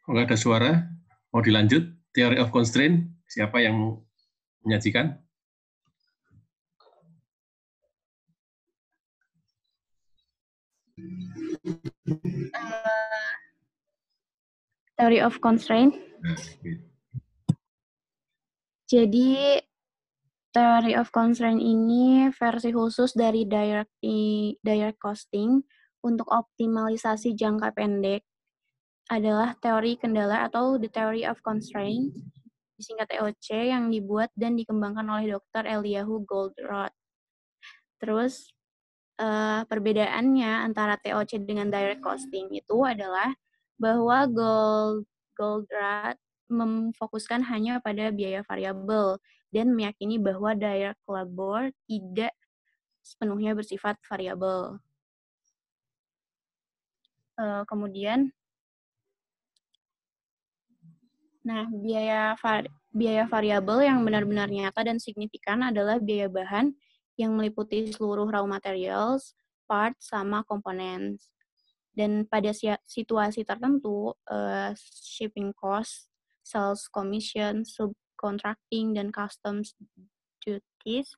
Nggak ada suara, mau dilanjut? Theory of constraint, siapa yang menyajikan? Theory of constraint. Jadi theory of constraint ini versi khusus dari direct costing untuk optimalisasi jangka pendek adalah teori kendala atau the theory of constraint, disingkat TOC, yang dibuat dan dikembangkan oleh Dr. Eliyahu Goldratt. Terus perbedaannya antara TOC dengan direct costing itu adalah bahwa Goldratt memfokuskan hanya pada biaya variabel dan meyakini bahwa direct labor tidak sepenuhnya bersifat variabel. Kemudian, biaya variabel yang benar-benar nyata dan signifikan adalah biaya bahan yang meliputi seluruh raw materials, parts, sama komponen. Dan pada situasi tertentu, shipping cost, sales commission, subcontracting, dan customs duties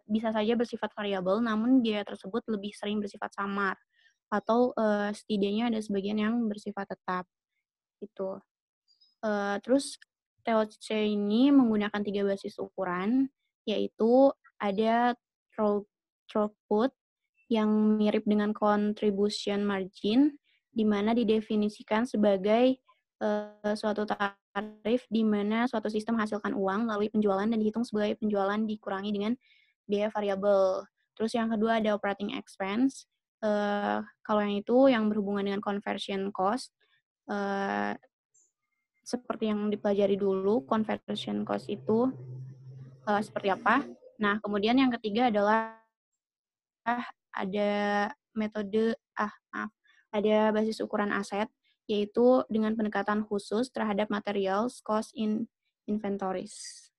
bisa saja bersifat variabel, namun biaya tersebut lebih sering bersifat samar, atau setidaknya ada sebagian yang bersifat tetap. Gitu. Terus TOC ini menggunakan 3 basis ukuran, yaitu ada throughput yang mirip dengan contribution margin, di mana didefinisikan sebagai suatu tarif di mana suatu sistem menghasilkan uang melalui penjualan dan dihitung sebagai penjualan dikurangi dengan biaya variabel. Terus yang kedua ada operating expense. Kalau yang itu yang berhubungan dengan conversion cost, seperti yang dipelajari dulu, conversion cost itu seperti apa. Nah, kemudian yang ketiga adalah ada ada basis ukuran aset, yaitu dengan pendekatan khusus terhadap materials, cost in inventories.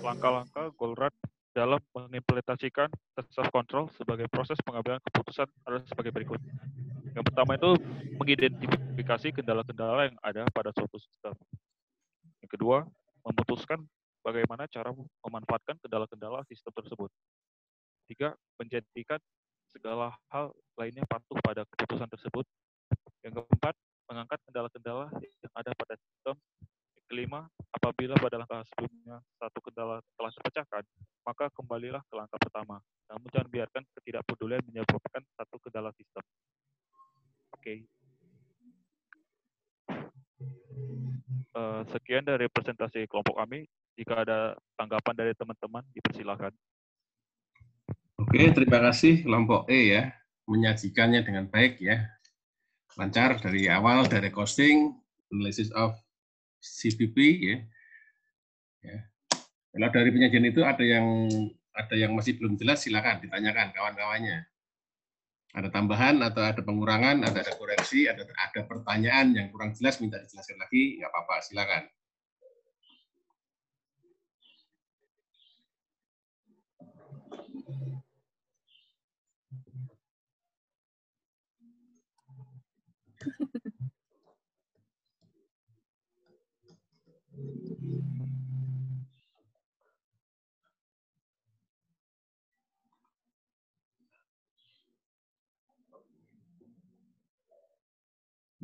Langkah-langkah Goldratt dalam mengimplementasikan test of control sebagai proses pengambilan keputusan adalah sebagai berikut. Yang pertama itu mengidentifikasi kendala-kendala yang ada pada suatu sistem. Yang kedua, memutuskan bagaimana cara memanfaatkan kendala-kendala sistem tersebut. 3, menjadikan segala hal lainnya patuh pada keputusan tersebut. Yang keempat, mengangkat kendala-kendala yang ada pada sistem. Yang kelima, apabila pada langkah sebelumnya satu kendala telah terpecahkan, maka kembalilah ke langkah pertama. Namun jangan biarkan ketidakpedulian menyebabkan satu kendala sistem. Oke. Sekian dari presentasi kelompok kami. Jika ada tanggapan dari teman-teman, dipersilakan. Oke, terima kasih kelompok E ya, menyajikannya dengan baik ya, lancar dari awal, dari costing, analysis of CPP ya. Kalau dari penyajian itu ada yang masih belum jelas, silakan ditanyakan kawan-kawannya. Ada tambahan atau ada pengurangan, ada koreksi, ada pertanyaan yang kurang jelas minta dijelaskan lagi, nggak apa-apa, silakan.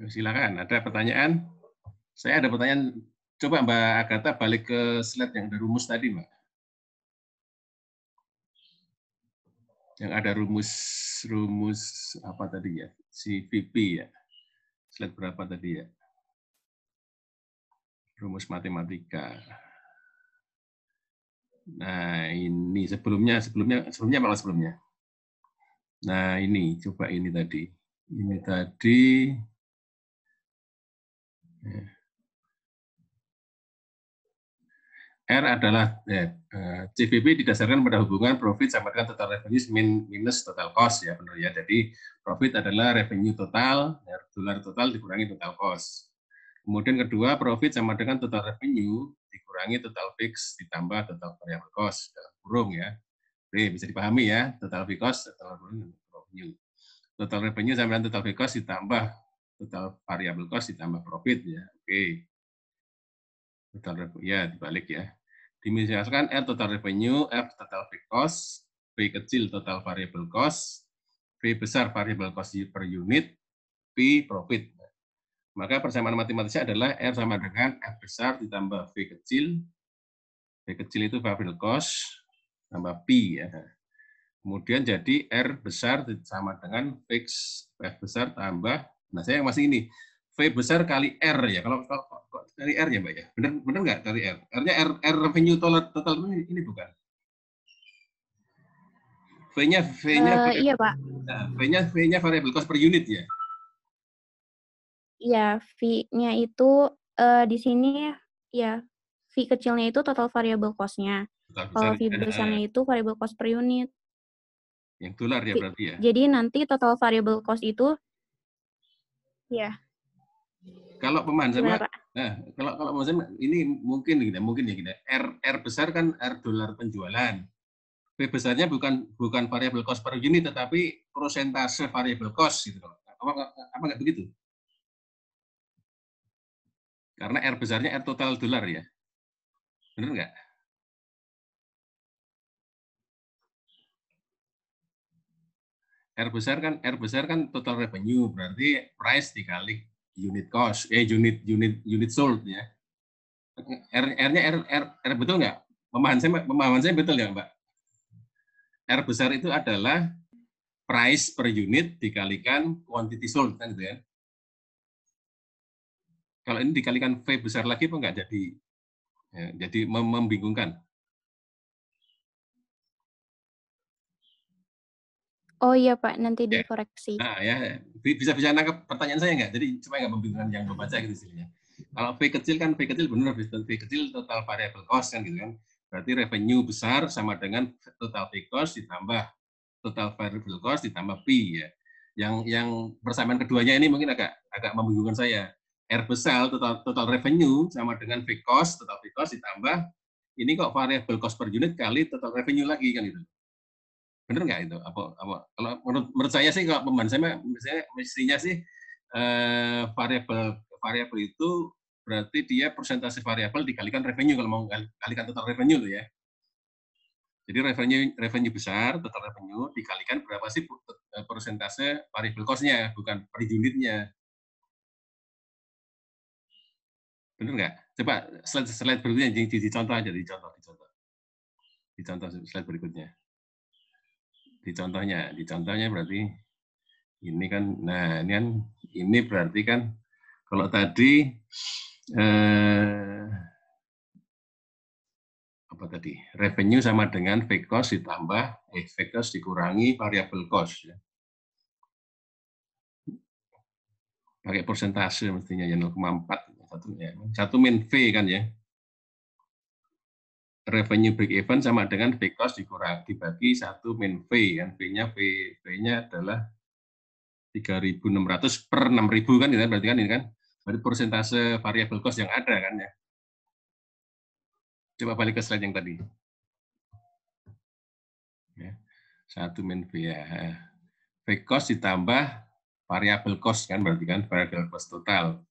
Silakan, ada pertanyaan? Saya ada pertanyaan. Coba Mbak Agatha balik ke slide yang ada rumus tadi, Mbak. Yang ada rumus apa tadi ya? CVP ya. Slide berapa tadi ya? Rumus matematika. Nah, ini sebelumnya. Nah, ini coba ini tadi. Ini tadi R adalah CVP didasarkan pada hubungan profit sama dengan total revenue minus total cost ya, benar ya. Jadi profit adalah revenue total, dolar total dikurangi total cost. Kemudian kedua, profit sama dengan total revenue dikurangi total fix ditambah total variable cost dalam kurung ya. Oke, bisa dipahami ya, total fixed cost, total revenue. Total revenue sama dengan total fixed cost ditambah total variable cost ditambah profit ya. Oke. Total ya dibalik ya. Dimisalkan R total revenue, F total fixed cost, V kecil total variable cost, V besar variable cost per unit, P profit. Maka persamaan matematisnya adalah R sama dengan F besar ditambah V kecil. V kecil itu variable cost tambah P ya. Kemudian jadi R besar sama dengan fix F besar tambah, nah saya masih ini, V besar kali R ya, kalau kali R ya Mbak ya, benar nggak kali R? R-nya R revenue total ini bukan? V-nya iya Pak. Nah, V-nya variable cost per unit ya? Iya, V-nya itu di sini ya, V kecilnya itu total variable cost-nya. Kalau V besarnya itu variable cost per unit. Yang dolar ya berarti ya? Jadi nanti total variable cost itu, ya. Kalau pemahaman sama, nah kalau pemahaman sama ini mungkin ya gini. R besar kan R dolar penjualan. V besarnya bukan variable cost per unit, tetapi persentase variable cost gitu. Apa nggak begitu? Karena R besarnya R total dolar ya, benar nggak? R besar kan total revenue, berarti price dikali unit cost, unit sold ya. R-nya R betul nggak? Pemahaman saya betul nggak Mbak? R besar itu adalah price per unit dikalikan quantity sold kan gitu ya. Kalau ini dikalikan V besar lagi apa nggak jadi membingungkan. Oh iya Pak, nanti dikoreksi. Nah ya, bisa nangkep pertanyaan saya nggak? Jadi supaya nggak membingungkan yang membaca gitu istilahnya. Kalau V kecil benar, V kecil total variable cost kan gitu kan. Berarti revenue besar sama dengan total fixed cost ditambah total variable cost ditambah P ya. Yang persamaan keduanya ini mungkin agak membingungkan saya. R besar total revenue sama dengan fixed cost, total fixed cost ditambah ini kok variable cost per unit kali total revenue lagi kan itu. Benar nggak itu? Apa kalau menurut saya sih kalau pemahaman saya misalnya mestinya sih variable itu berarti dia persentase variabel dikalikan revenue kalau mau kalikan total revenue tuh ya. Jadi revenue besar, total revenue dikalikan berapa sih persentase variable cost-nya, bukan per unitnya. Benar nggak? Coba slide berikutnya dicontoh aja, dicontoh slide berikutnya. Di contohnya berarti ini kan, nah ini berarti kan kalau tadi apa tadi? Revenue sama dengan fixed cost ditambah fixed cost dikurangi variable cost ya. Pakai persentase mestinya ya 0,4 satu min V kan ya. Revenue break even sama dengan fixed cost dibagi 1 min V kan, V-nya adalah 3.600 per 6.000 kan, berarti kan ini kan berarti persentase variable cost yang ada kan ya. Coba balik ke slide yang tadi. Ya, 1 min V ya. Fixed cost ditambah variable cost kan, berarti kan variable cost total.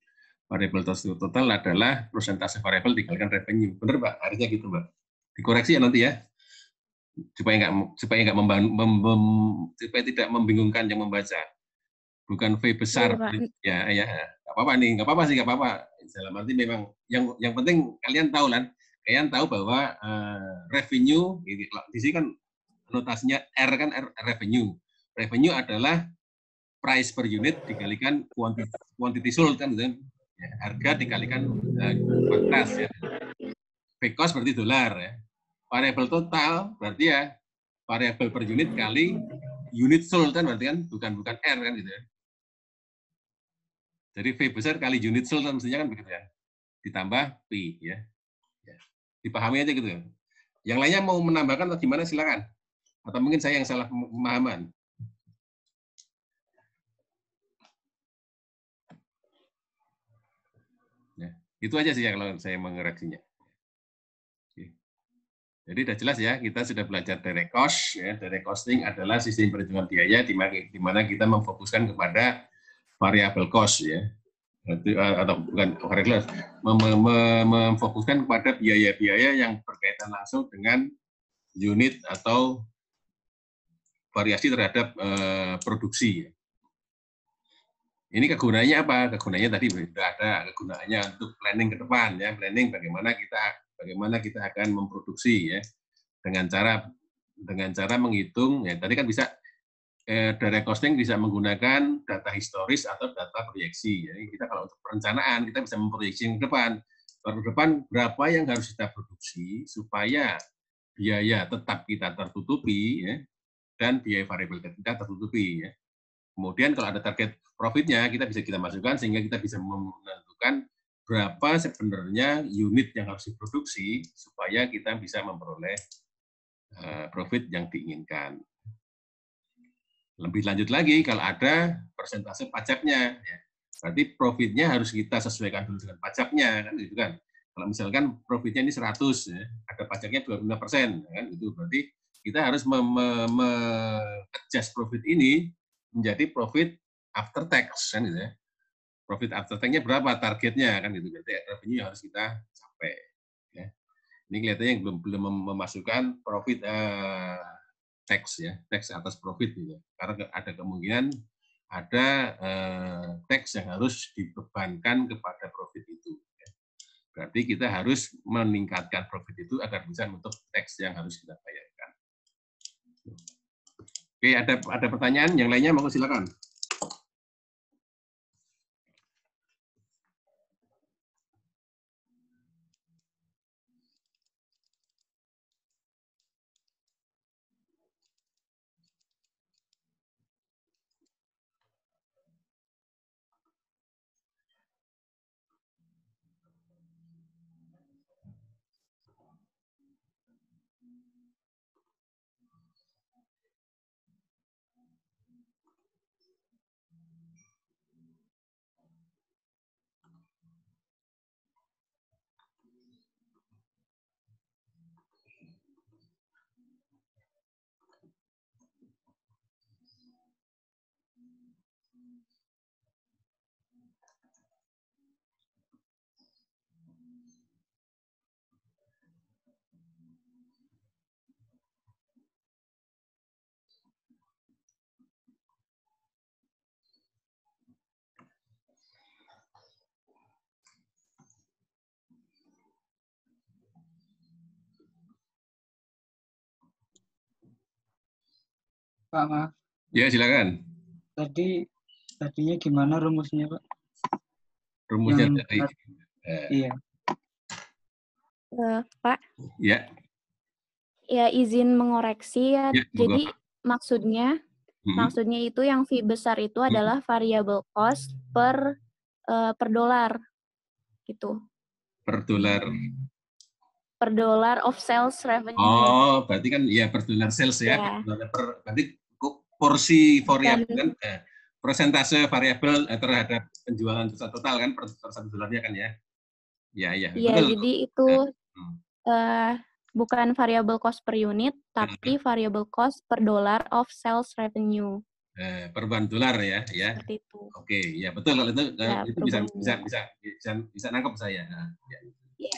Variable cost total adalah persentase variable dikalikan revenue. Benar Pak? Harusnya gitu Pak. Dikoreksi ya nanti ya, supaya tidak membingungkan yang membaca. Bukan V besar ya nggak apa-apa nih, nggak apa-apa. Dalam arti memang yang penting kalian tahu bahwa revenue di sini kan notasinya R kan revenue adalah price per unit dikalikan quantity sold kan gitu. Ya, harga dikalikan kuantitas ya. Fixed cost berarti dolar ya. Variable total berarti ya variable per unit kali unit sold kan, berarti kan bukan R kan gitu ya. Jadi V besar kali unit sold kan mestinya kan begitu ya. Ditambah P ya. Dipahami aja gitu ya. Yang lainnya mau menambahkan atau gimana silakan. Atau mungkin saya yang salah pemahaman. Ya, itu aja sih ya kalau saya mengoreksinya. Jadi sudah jelas ya, kita sudah belajar direct cost. Ya. Direct costing adalah sistem perhitungan biaya di mana kita memfokuskan kepada variable cost ya, atau bukan variable, memfokuskan kepada biaya-biaya yang berkaitan langsung dengan unit atau variasi terhadap produksi. Ini kegunaannya apa? Kegunaannya tadi sudah ada, kegunaannya untuk planning ke depan ya, planning bagaimana kita akan memproduksi ya, dengan cara menghitung ya, tadi kan bisa direct costing bisa menggunakan data historis atau data proyeksi. Jadi kita kalau untuk perencanaan kita bisa memproyeksi ke depan berapa yang harus kita produksi supaya biaya tetap kita tertutupi ya, dan biaya variabel kita tertutupi ya. Kemudian kalau ada target profitnya kita masukkan sehingga kita bisa menentukan berapa sebenarnya unit yang harus diproduksi supaya kita bisa memperoleh profit yang diinginkan. Lebih lanjut lagi kalau ada persentase pajaknya, ya, berarti profitnya harus kita sesuaikan dulu dengan pajaknya, kan gitu kan. Kalau misalkan profitnya ini 100, ya, ada pajaknya 25%, kan itu berarti kita harus adjust profit ini menjadi profit after tax, kan gitu ya. Profit after tax-nya berapa targetnya, kan gitu. Berarti revenue harus kita capai. Ya. Ini kelihatannya belum memasukkan profit tax ya, tax atas profit gitu. Karena ada kemungkinan ada tax yang harus dibebankan kepada profit itu. Ya. Berarti kita harus meningkatkan profit itu agar bisa menutup tax yang harus kita bayarkan. Oke, ada pertanyaan yang lainnya, monggo silakan. Pak, maaf. Ya, silakan. Tadinya gimana rumusnya, Pak? Rumusnya Yang tadi. Iya. Pak, Ya. ya izin mengoreksi ya. Ya, Jadi maksudnya itu yang fee besar itu adalah variable cost per dolar gitu. Per dolar. Per dollar of sales revenue. Oh, berarti kan ya per dolar sales ya. Berarti porsi variabel kan persentase variabel terhadap penjualan besar total kan per satu dolarnya kan ya. Ya, iya, betul. Jadi itu bukan variable cost per unit, tapi variable cost per dollar of sales revenue. Per bahan dolar ya. Seperti itu. Oke, ya betul kalau itu Ya, itu bisa nangkep saya. Ya.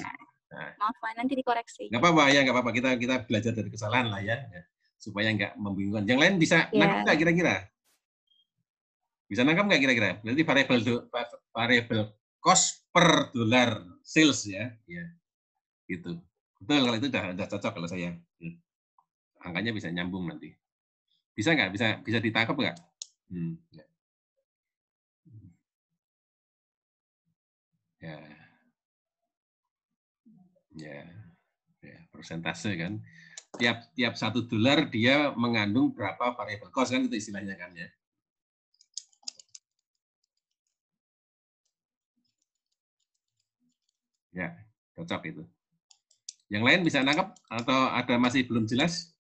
Maaf, nanti dikoreksi. Nggak apa-apa. Kita belajar dari kesalahan lah ya. Supaya nggak membingungkan. Yang lain bisa nangkep nggak kira-kira? Bisa nangkep nggak kira-kira? Berarti variable cost per dolar sales ya. Gitu. Betul, kalau itu udah cocok kalau saya. Angkanya bisa nyambung nanti. Bisa nggak? Bisa ditangkap nggak? Ya, persentase kan. Tiap $1 dia mengandung berapa variable cost kan itu istilahnya kan ya. Ya, cocok itu. Yang lain bisa nangkep atau ada masih belum jelas?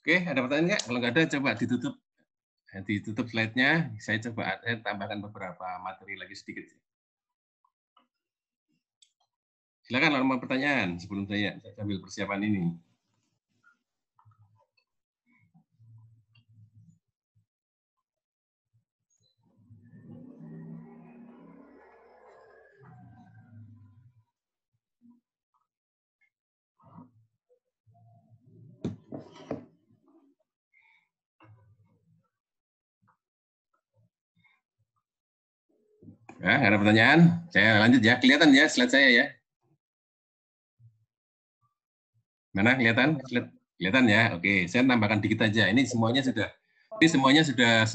Oke, ada pertanyaan nggak? Kalau nggak ada, coba ditutup slide-nya. Saya coba tambahkan beberapa materi lagi sedikit. Silakan kalau mau pertanyaan sebelum saya sambil persiapan ini. Nah, ada pertanyaan? Saya lanjut ya. Kelihatan ya slide saya ya? Mana kelihatan? Kelihatan ya? Oke, saya tambahkan dikit aja. Ini semuanya sudah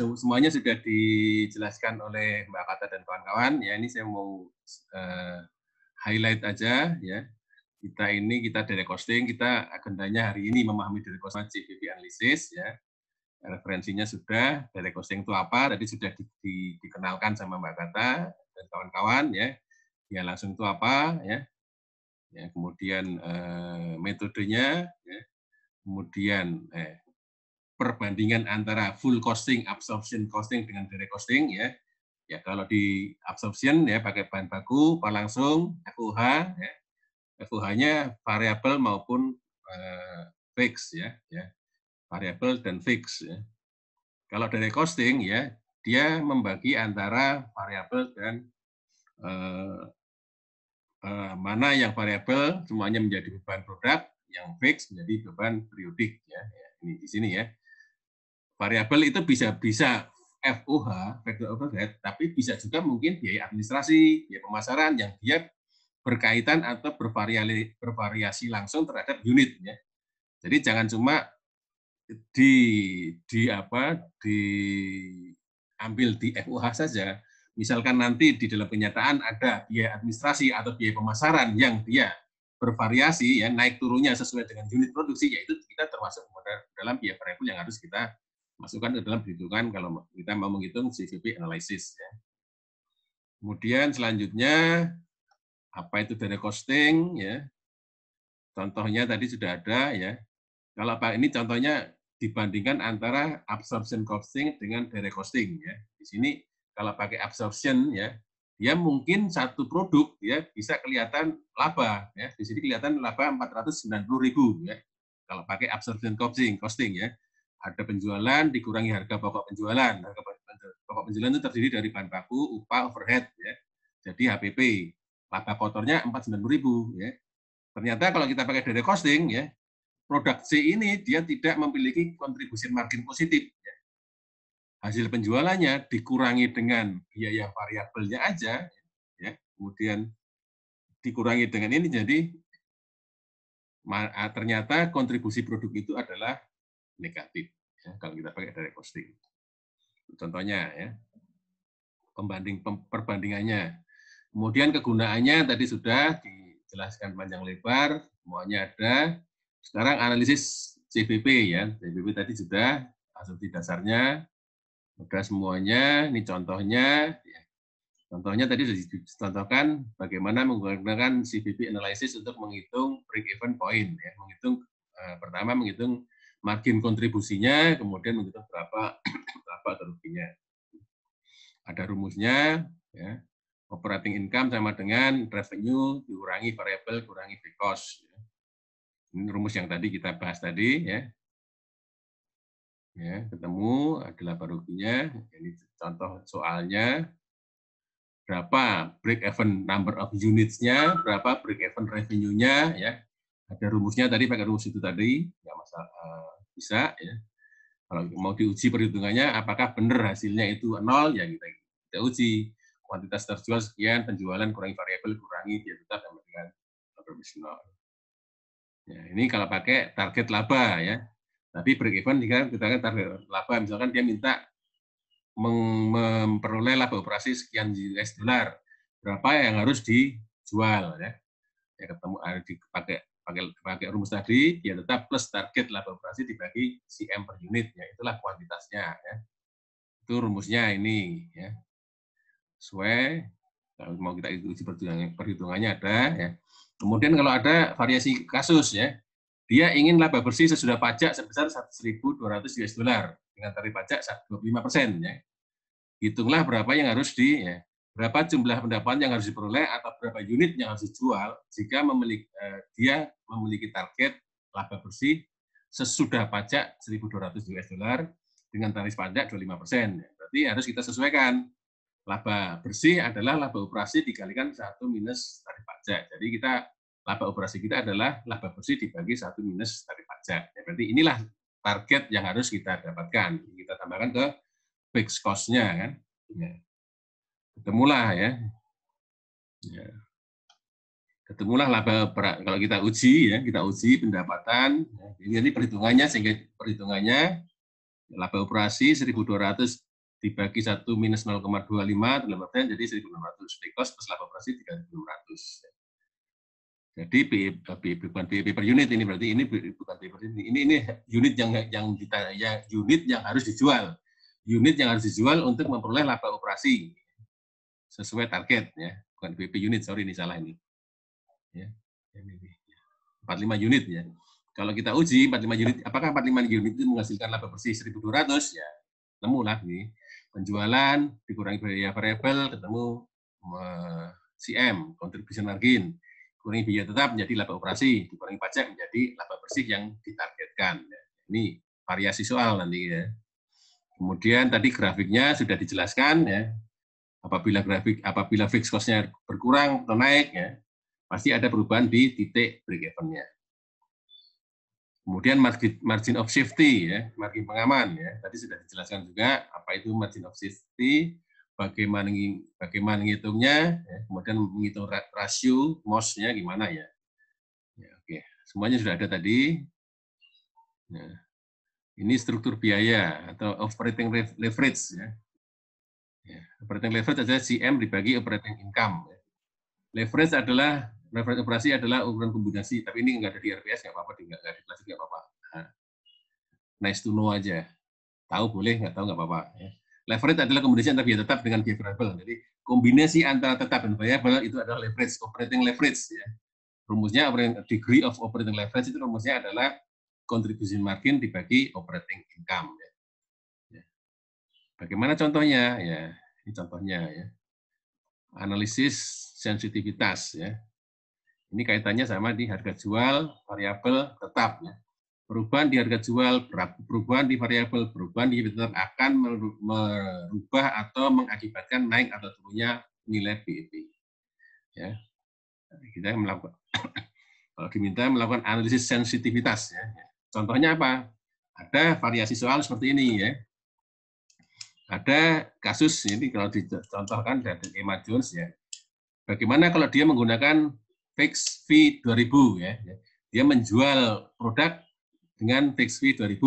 dijelaskan oleh Mbak Kata dan kawan-kawan. Ya, ini saya mau highlight aja ya. Kita direct costing, kita agendanya hari ini memahami direct costing CVP analysis ya. Referensinya sudah, direct costing itu apa? Tadi sudah dikenalkan sama Mbak Kata dan kawan-kawan ya. Ya langsung itu apa ya? Ya, kemudian metodenya, ya. Kemudian perbandingan antara full costing, absorption costing dengan direct costing ya. Ya kalau di absorption ya pakai bahan baku, langsung FOH ya. FOH-nya variabel maupun fix ya, variabel dan fix ya. Kalau direct costing ya dia membagi antara variabel dan mana yang variabel semuanya menjadi beban produk, yang fix menjadi beban periodik ya. Ini di sini ya. Variabel itu bisa FOH, factor overhead, tapi bisa juga mungkin biaya administrasi, biaya pemasaran yang dia berkaitan atau bervariasi langsung terhadap unit ya. Jadi jangan cuma diambil di FOH saja. Misalkan nanti di dalam kenyataan ada biaya administrasi atau biaya pemasaran yang dia bervariasi ya, naik turunnya sesuai dengan unit produksi, yaitu kita termasuk dalam biaya variabel yang harus kita masukkan ke dalam perhitungan kalau kita mau menghitung CVP analysis ya. Kemudian selanjutnya apa itu direct costing ya. Contohnya tadi sudah ada ya. Kalau Pak ini contohnya dibandingkan antara absorption costing dengan direct costing ya. Di sini kalau pakai absorption ya, dia mungkin satu produk ya bisa kelihatan laba ya. Di sini kelihatan laba 490.000 ya. Kalau pakai absorption costing ya. Ada penjualan dikurangi harga pokok penjualan. Harga pokok penjualan itu terdiri dari bahan baku, upah, overhead ya. Jadi HPP. Laba kotornya 490.000 ya. Ternyata kalau kita pakai direct costing ya, produk C ini dia tidak memiliki kontribusi margin positif ya. Hasil penjualannya dikurangi dengan biaya variabelnya aja ya. Kemudian dikurangi dengan ini jadi ternyata kontribusi produk itu adalah negatif ya, kalau kita pakai direct costing. Contohnya ya. Perbandingannya. Kemudian kegunaannya tadi sudah dijelaskan panjang lebar, semuanya ada. Sekarang analisis CVP ya, CVP tadi sudah, asumsi dasarnya, sudah semuanya, ini contohnya. Ya. Contohnya tadi sudah dicontohkan bagaimana menggunakan CVP analysis untuk menghitung break-even point. Ya. Pertama menghitung margin kontribusinya, kemudian menghitung berapa kerugiannya. Ada rumusnya, ya. Operating income sama dengan revenue dikurangi variable kurangi fixed cost. Ini rumus yang tadi kita bahas tadi, ya. Ya, ketemu adalah ruginya. Ini contoh soalnya. Berapa break-even number of units-nya, berapa break-even revenue-nya, ya. Ada rumusnya tadi, pakai rumus itu tadi, nggak masalah, bisa, ya. Kalau mau diuji perhitungannya, apakah benar hasilnya itu 0, ya kita uji. Kuantitas terjual sekian, penjualan kurangi variabel, kurangi dia tetap sama dengan operasional. Ya, ini kalau pakai target laba ya. Tapi break even kita kan target laba, misalkan dia minta memperoleh laba operasi sekian US dollar, berapa yang harus dijual ya. Ya ketemu pakai rumus tadi, dia tetap plus target laba operasi dibagi CM per unit ya, itulah kuantitasnya ya. Itu rumusnya ini ya. Sesuai kalau mau kita uji perhitungannya ada ya. Kemudian kalau ada variasi kasus ya, Dia ingin laba bersih sesudah pajak sebesar 1.200 US dollar dengan tarif pajak 25%. Ya. Hitunglah berapa yang harus berapa jumlah pendapatan yang harus diperoleh atau berapa unit yang harus dijual jika dia memiliki target laba bersih sesudah pajak 1.200 US dollar dengan tarif pajak 25%. Berarti harus kita sesuaikan. Laba bersih adalah laba operasi dikalikan 1 minus tarif pajak. Jadi laba operasi kita adalah laba bersih dibagi 1 minus tarif pajak. Ya, berarti inilah target yang harus kita dapatkan. Kita tambahkan ke fixed cost-nya kan. Ya. Ketemulah ya. Ketemulah laba kalau kita uji pendapatan. Ya. Ini perhitungannya sehingga perhitungannya laba operasi 1.200 dibagi 1 minus 0,25 jadi 1.600. Fixed cost plus laba operasi 3.600. Jadi bukan BEP per unit ini, berarti ini bukan BEP per unit. Ini unit unit yang harus dijual. Unit yang harus dijual untuk memperoleh laba operasi sesuai target ya. Bukan BEP unit, sorry ini salah ini. Ya. 45 unit ya. Kalau kita uji 45 unit, apakah 45 unit itu menghasilkan laba bersih 1.200 ya. Temulah nih. Penjualan dikurangi biaya variabel ketemu CM, contribution margin. Kurangi biaya tetap menjadi laba operasi, dikurangi pajak menjadi laba bersih yang ditargetkan. Ini variasi soal nanti ya. Kemudian tadi grafiknya sudah dijelaskan ya. Apabila fixed cost-nya berkurang atau naik ya, pasti ada perubahan di titik break even-nya. Kemudian margin of safety ya, margin pengaman ya. Tadi sudah dijelaskan juga apa itu margin of safety, bagaimana menghitungnya, ya, kemudian menghitung rasio MOS-nya gimana ya. Ya, oke, semuanya sudah ada tadi. Ya. Ini struktur biaya atau operating leverage ya. Ya, operating leverage adalah CM dibagi operating income. Ya. Leverage operasi adalah ukuran kombinasi, tapi ini nggak ada di RPS, nggak apa-apa, nggak di plastik nggak apa-apa. Nah, nice to know aja. Tahu boleh, nggak tahu nggak apa-apa. Ya. Leverage adalah kombinasi antara biaya tetap dengan biaya variabel. Jadi kombinasi antara tetap dan variabel itu adalah leverage, operating leverage. Ya. Rumusnya degree of operating leverage itu rumusnya adalah contribution margin dibagi operating income. Ya. Ya. Bagaimana contohnya? Ya, ini contohnya ya. Analisis sensitivitas ya. Ini kaitannya sama di harga jual variabel tetap ya. Perubahan di harga jual, perubahan di variabel, perubahan di tetap akan merubah atau mengakibatkan naik atau turunnya nilai BEP. Ya. Kita melakukan kalau diminta melakukan analisis sensitivitas ya. Contohnya apa? Ada variasi soal seperti ini ya. Ada kasus ini kalau dicontohkan dari Emma Jones ya. Bagaimana kalau dia menggunakan fixed fee 2000 ya. Dia menjual produk dengan fixed fee 2000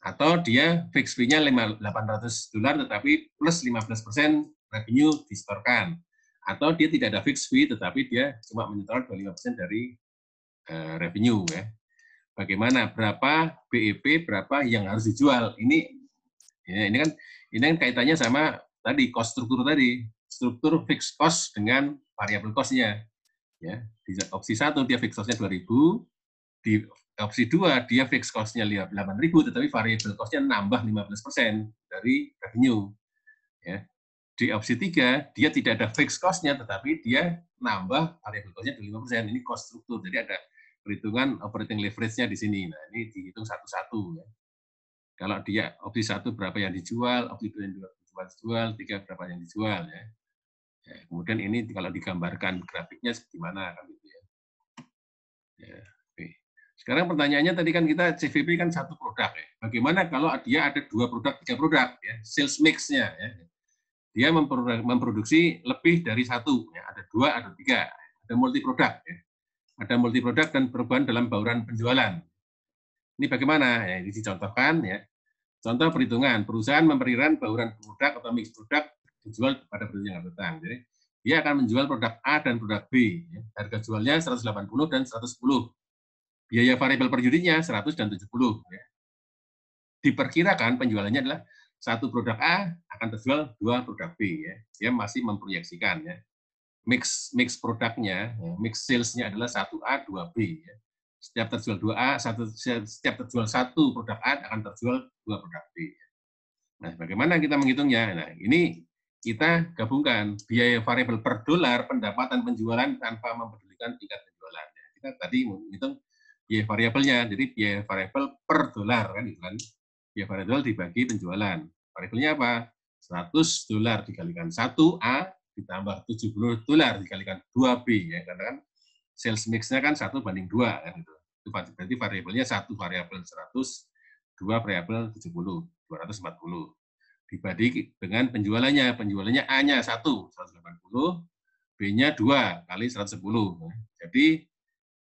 atau dia fixed fee-nya $800 tetapi plus 15% revenue disetorkan, atau dia tidak ada fixed fee tetapi dia cuma menyetor 25% dari revenue ya. Bagaimana berapa BEP, berapa yang harus dijual? Ini kan kaitannya sama tadi cost struktur tadi, struktur fixed cost dengan variable cost-nya. Ya, di opsi 1 dia fixed cost-nya 2000, di opsi 2 dia fixed cost-nya 8.000 tetapi variable cost-nya nambah 15% dari revenue. Ya. Di opsi 3 dia tidak ada fixed cost-nya tetapi dia nambah variable cost-nya 25%. Ini cost struktur. Jadi ada perhitungan operating leverage-nya di sini. Nah, ini dihitung satu-satu ya. Kalau dia opsi 1 berapa yang dijual, opsi 2 yang dijual, 3 berapa yang dijual ya. Ya, kemudian ini kalau digambarkan grafiknya gimana kan gitu ya. Ya, oke. Sekarang pertanyaannya tadi kan kita CVP kan satu produk ya. Bagaimana kalau dia ada 2 produk, 3 produk ya, sales mix-nya ya. Dia memproduksi lebih dari 1 ya, ada 2 ada 3, ada multi produk ya. Ada multi produk dan perubahan dalam bauran penjualan. Ini bagaimana? Ya, ini dicontohkan ya. Contoh perhitungan, perusahaan memperkirakan bauran produk atau mix produk dijual pada periode yang akan datang. Jadi dia akan menjual produk A dan produk B. Ya. Harga jualnya 180 dan 110. Biaya variabel per unitnya 100 dan 70. Ya. Diperkirakan penjualannya adalah 1 produk A akan terjual 2 produk B. Ya. Dia masih memproyeksikan. Ya. Mix produknya, ya, mix sales-nya adalah 1A, 2B. Ya. Setiap terjual 2A, setiap terjual 1 produk A akan terjual 2 produk B. Nah, bagaimana kita menghitungnya? Nah, ini kita gabungkan biaya variabel per dolar pendapatan penjualan tanpa mempedulikan tingkat penjualan. Kita tadi menghitung biaya variabelnya, jadi biaya variabel per dolar kan, itu kan. Biaya variabel dibagi penjualan. Variabelnya apa? $100 dikalikan 1A ditambah $70 dikalikan 2B ya, karena kan sales mix-nya kan 1:2 kan itu. Itu berarti variabelnya 1 variabel 100, 2 variabel 70, 240. Dibagi dengan penjualannya. Penjualannya A-nya 1, 180, B-nya 2 kali 110. Jadi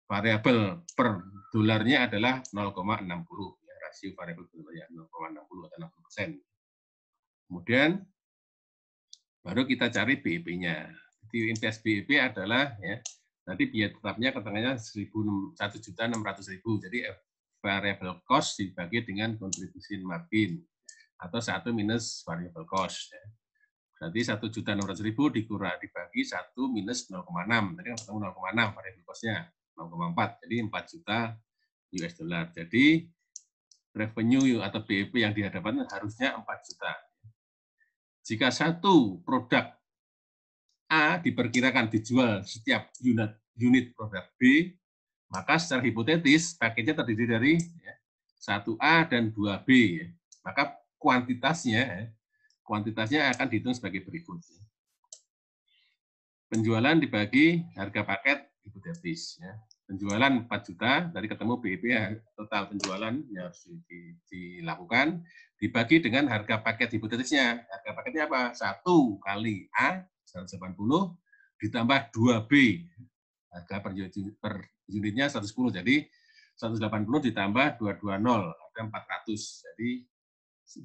variabel per dolarnya adalah 0,60. Ya, rasio variabel dolarnya 0,60 atau 60%. Kemudian baru kita cari BEP-nya. Jadi invest BEP adalah ya, nanti biaya tetapnya keterangannya 1.600.000. Jadi variable cost dibagi dengan contribution margin atau 1 minus variable cost. Ya. Berarti 1.600.000 dibagi 1 minus 0,6. Tadi kan ketemu 0,6 variable cost-nya, 0,4. Jadi 4 juta US dollar. Jadi revenue atau BEP yang dihadapkan harusnya 4 juta. Jika satu produk A diperkirakan dijual setiap unit produk B, maka secara hipotetis paketnya terdiri dari 1A dan 2B. Maka kuantitasnya akan dihitung sebagai berikut. Penjualan dibagi harga paket hipotetis. Penjualan 4 juta, dari ketemu BEP total penjualan yang harus dilakukan, dibagi dengan harga paket hipotetisnya. Harga paketnya apa? 1 kali A, 180, ditambah 2B. Harga per unitnya 110, jadi 180 ditambah 220, ada 400. Jadi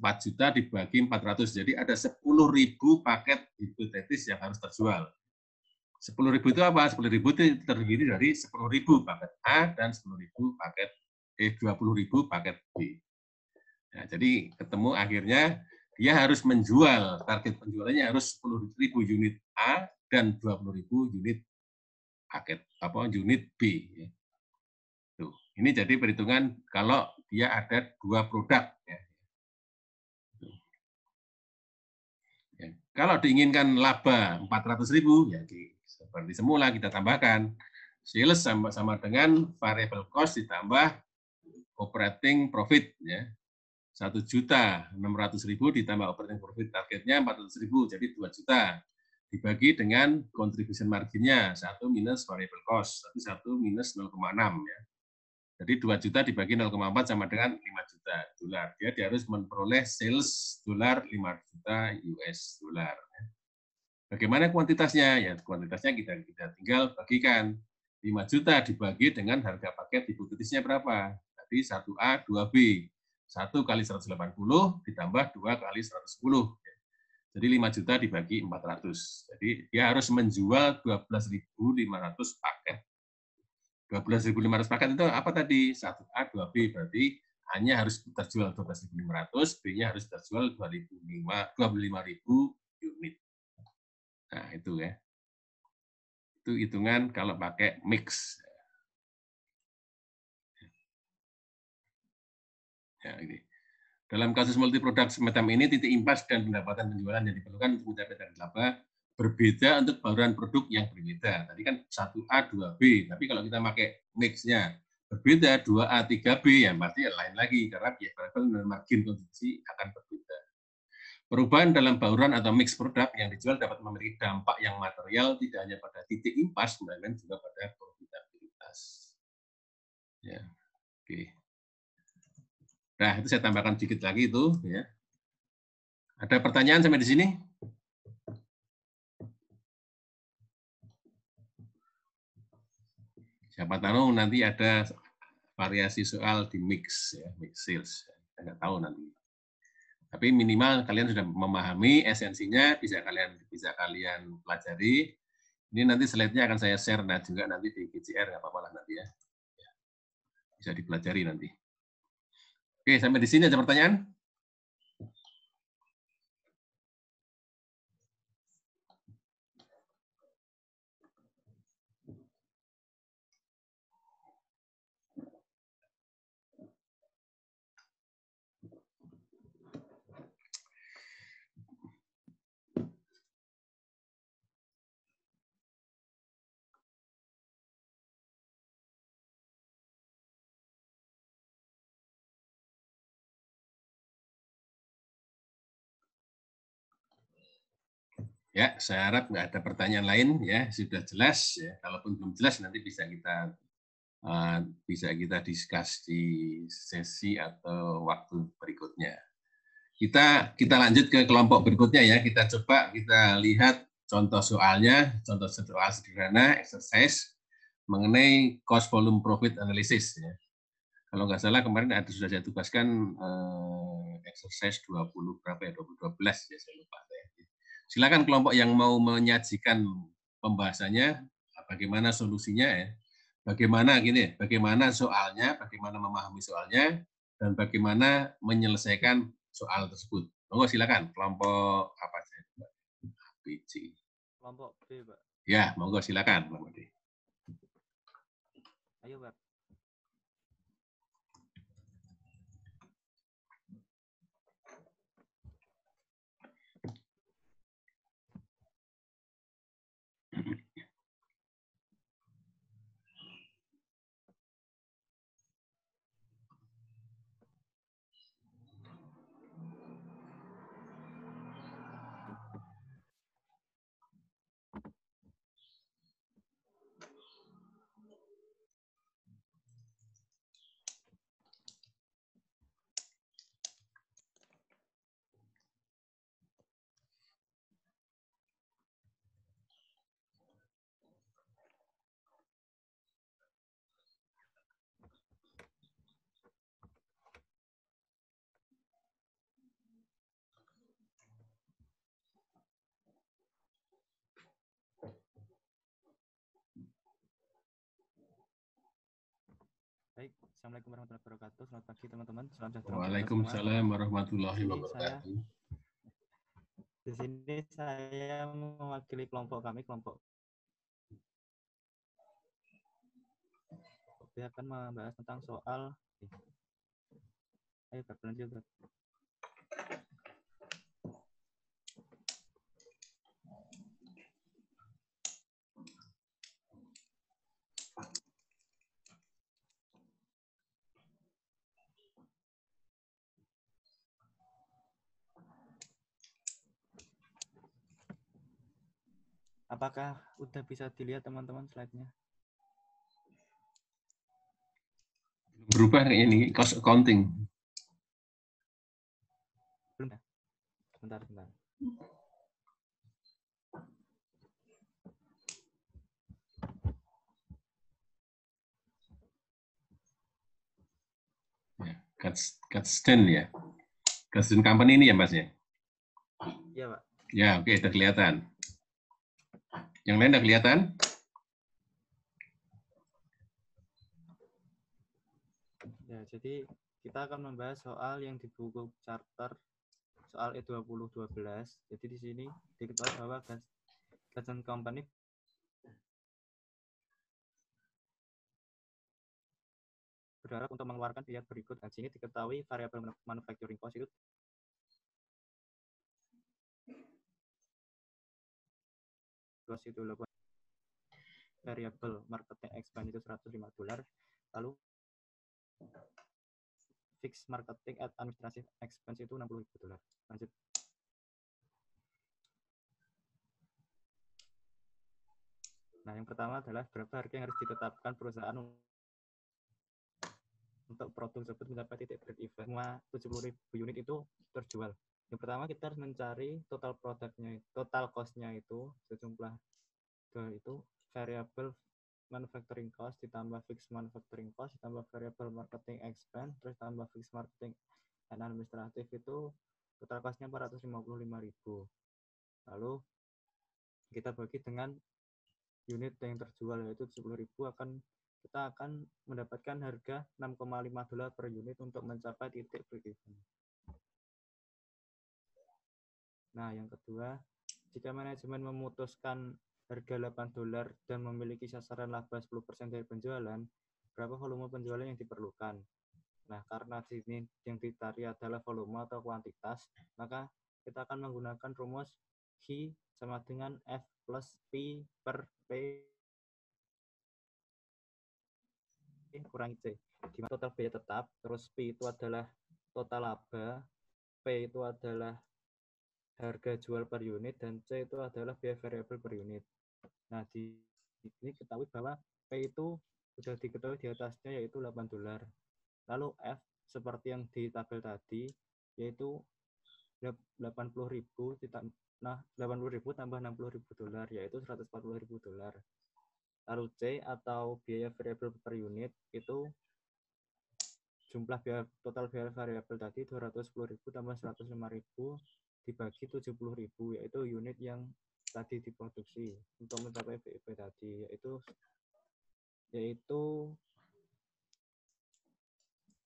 4 juta dibagi 400, jadi ada 10.000 paket hipotetis yang harus terjual. 10.000 itu apa? 10.000 itu terdiri dari 10.000 paket A dan 20.000 paket B. Nah, jadi ketemu akhirnya dia harus menjual, target penjualannya harus 10.000 unit A dan 20.000 unit paket unit B. Tuh, ini jadi perhitungan kalau dia ada 2 produk. Kalau diinginkan laba 400.000, ya seperti semula kita tambahkan sales sama dengan variable cost ditambah operating profit, ya 1.600.000 ditambah operating profit targetnya 400.000, jadi 2 juta dibagi dengan contribution marginnya 1 minus variable cost, 1 minus 0,6 ya. Jadi 2 juta dibagi 0,4 sama dengan 5 juta dolar. Dia harus memperoleh sales dolar 5 juta US dollar. Bagaimana kuantitasnya? Ya, kuantitasnya kita tinggal bagikan. 5 juta dibagi dengan harga paket hipotetisnya berapa? Tadi 1A, 2B. 1 kali 180 ditambah 2 kali 110. Jadi 5 juta dibagi 400. Jadi dia harus menjual 12.500 paket. 12.500 paket itu apa tadi? 1A, 2B, berarti A-nya harus terjual 12.500, B-nya harus terjual 25.000 unit. Nah, itu ya. Itu hitungan kalau pakai mix. Ya, ini. Dalam kasus multiproduk semacam ini, titik impas dan pendapatan penjualan yang diperlukan untuk mencapai target laba berbeda untuk bauran produk yang berbeda. Tadi kan 1A, 2B, tapi kalau kita pakai mix-nya berbeda, 2A, 3B, ya pasti lain lagi, karena biaya variabel dan margin kontribusi akan berbeda. Perubahan dalam bauran atau mix produk yang dijual dapat memiliki dampak yang material tidak hanya pada titik impas, melainkan juga pada profitabilitas. Ya, oke. Nah, itu saya tambahkan sedikit lagi itu. Ya. Ada pertanyaan sampai di sini? Siapa tahu nanti ada variasi soal di mix, ya, mix sales. Saya nggak tahu nanti. Tapi minimal kalian sudah memahami esensinya, bisa kalian pelajari. Ini nanti slide-nya akan saya share dan juga nanti di GCR, nggak apa-apa lah nanti ya. Bisa dipelajari nanti. Oke, sampai di sini ada pertanyaan? Ya, saya harap nggak ada pertanyaan lain ya, sudah jelas ya. Kalaupun belum jelas nanti bisa kita diskus di sesi atau waktu berikutnya. Kita lanjut ke kelompok berikutnya ya. Kita lihat contoh soalnya, contoh soal sederhana exercise mengenai cost volume profit analysis ya. Kalau nggak salah kemarin sudah saya tugaskan exercise 20 berapa ya, 2012 ya, saya lupa. Silakan kelompok yang mau menyajikan pembahasannya, bagaimana solusinya ya, bagaimana soalnya, bagaimana memahami soalnya, dan bagaimana menyelesaikan soal tersebut. Monggo silakan kelompok apa saja, ABC. Kelompok B, Pak. Ya, monggo silakan, Pak Mudi. Ayo, Pak. Baik, Assalamualaikum warahmatullahi wabarakatuh. Selamat pagi teman-teman. Salam sejahtera. Waalaikumsalam warahmatullahi wabarakatuh. Di sini saya mewakili kelompok kami, kelompok B akan membahas tentang soal. Ayo, Pak, lanjut, Pak. Apakah udah bisa dilihat teman-teman slide-nya? Berubah ini cost accounting. Belum ya? Bentar. Gadsden ya. Gadsden Company ini ya, Mas ya? Iya, Pak. Ya, oke, sudah kelihatan. Yang lain sudah kelihatan? Ya, jadi kita akan membahas soal yang di buku charter soal E2012. Jadi di sini diketahui bahwa Gadsden Company berharap untuk mengeluarkan biaya berikut. Dan sini diketahui variabel manufacturing cost itu variabel marketing expense itu $105, lalu fixed marketing at administrative expense itu $60.000. Lanjut. Nah, yang pertama adalah berapa harga yang harus ditetapkan perusahaan untuk produk tersebut mencapai titik break even. Semua 70.000 unit itu terjual. Yang pertama kita harus mencari total produknya, total cost-nya itu sejumlah itu variable manufacturing cost ditambah fixed manufacturing cost ditambah variable marketing expense terus tambah fixed marketing dan administratif itu total cost-nya 455.000. Lalu kita bagi dengan unit yang terjual yaitu 70.000 kita akan mendapatkan harga $6,5 per unit untuk mencapai titik break even. Nah, yang kedua, jika manajemen memutuskan harga $8 dan memiliki sasaran laba 10% dari penjualan, berapa volume penjualan yang diperlukan? Nah, karena di sini yang dicari adalah volume atau kuantitas, maka kita akan menggunakan rumus H sama dengan F plus P per P kurangi C. Di mana total biaya tetap, terus P itu adalah total laba, P itu adalah harga jual per unit, dan C itu adalah biaya variabel per unit. Nah, di sini ketahui bahwa P itu sudah diketahui di atasnya yaitu $8. Lalu F seperti yang di tabel tadi yaitu 80.000 tambah $60.000 yaitu $140.000. Lalu C atau biaya variabel per unit itu jumlah total biaya variabel tadi 210.000 tambah 105.000 dibagi 70.000 yaitu unit yang tadi diproduksi untuk mencapai BIP tadi yaitu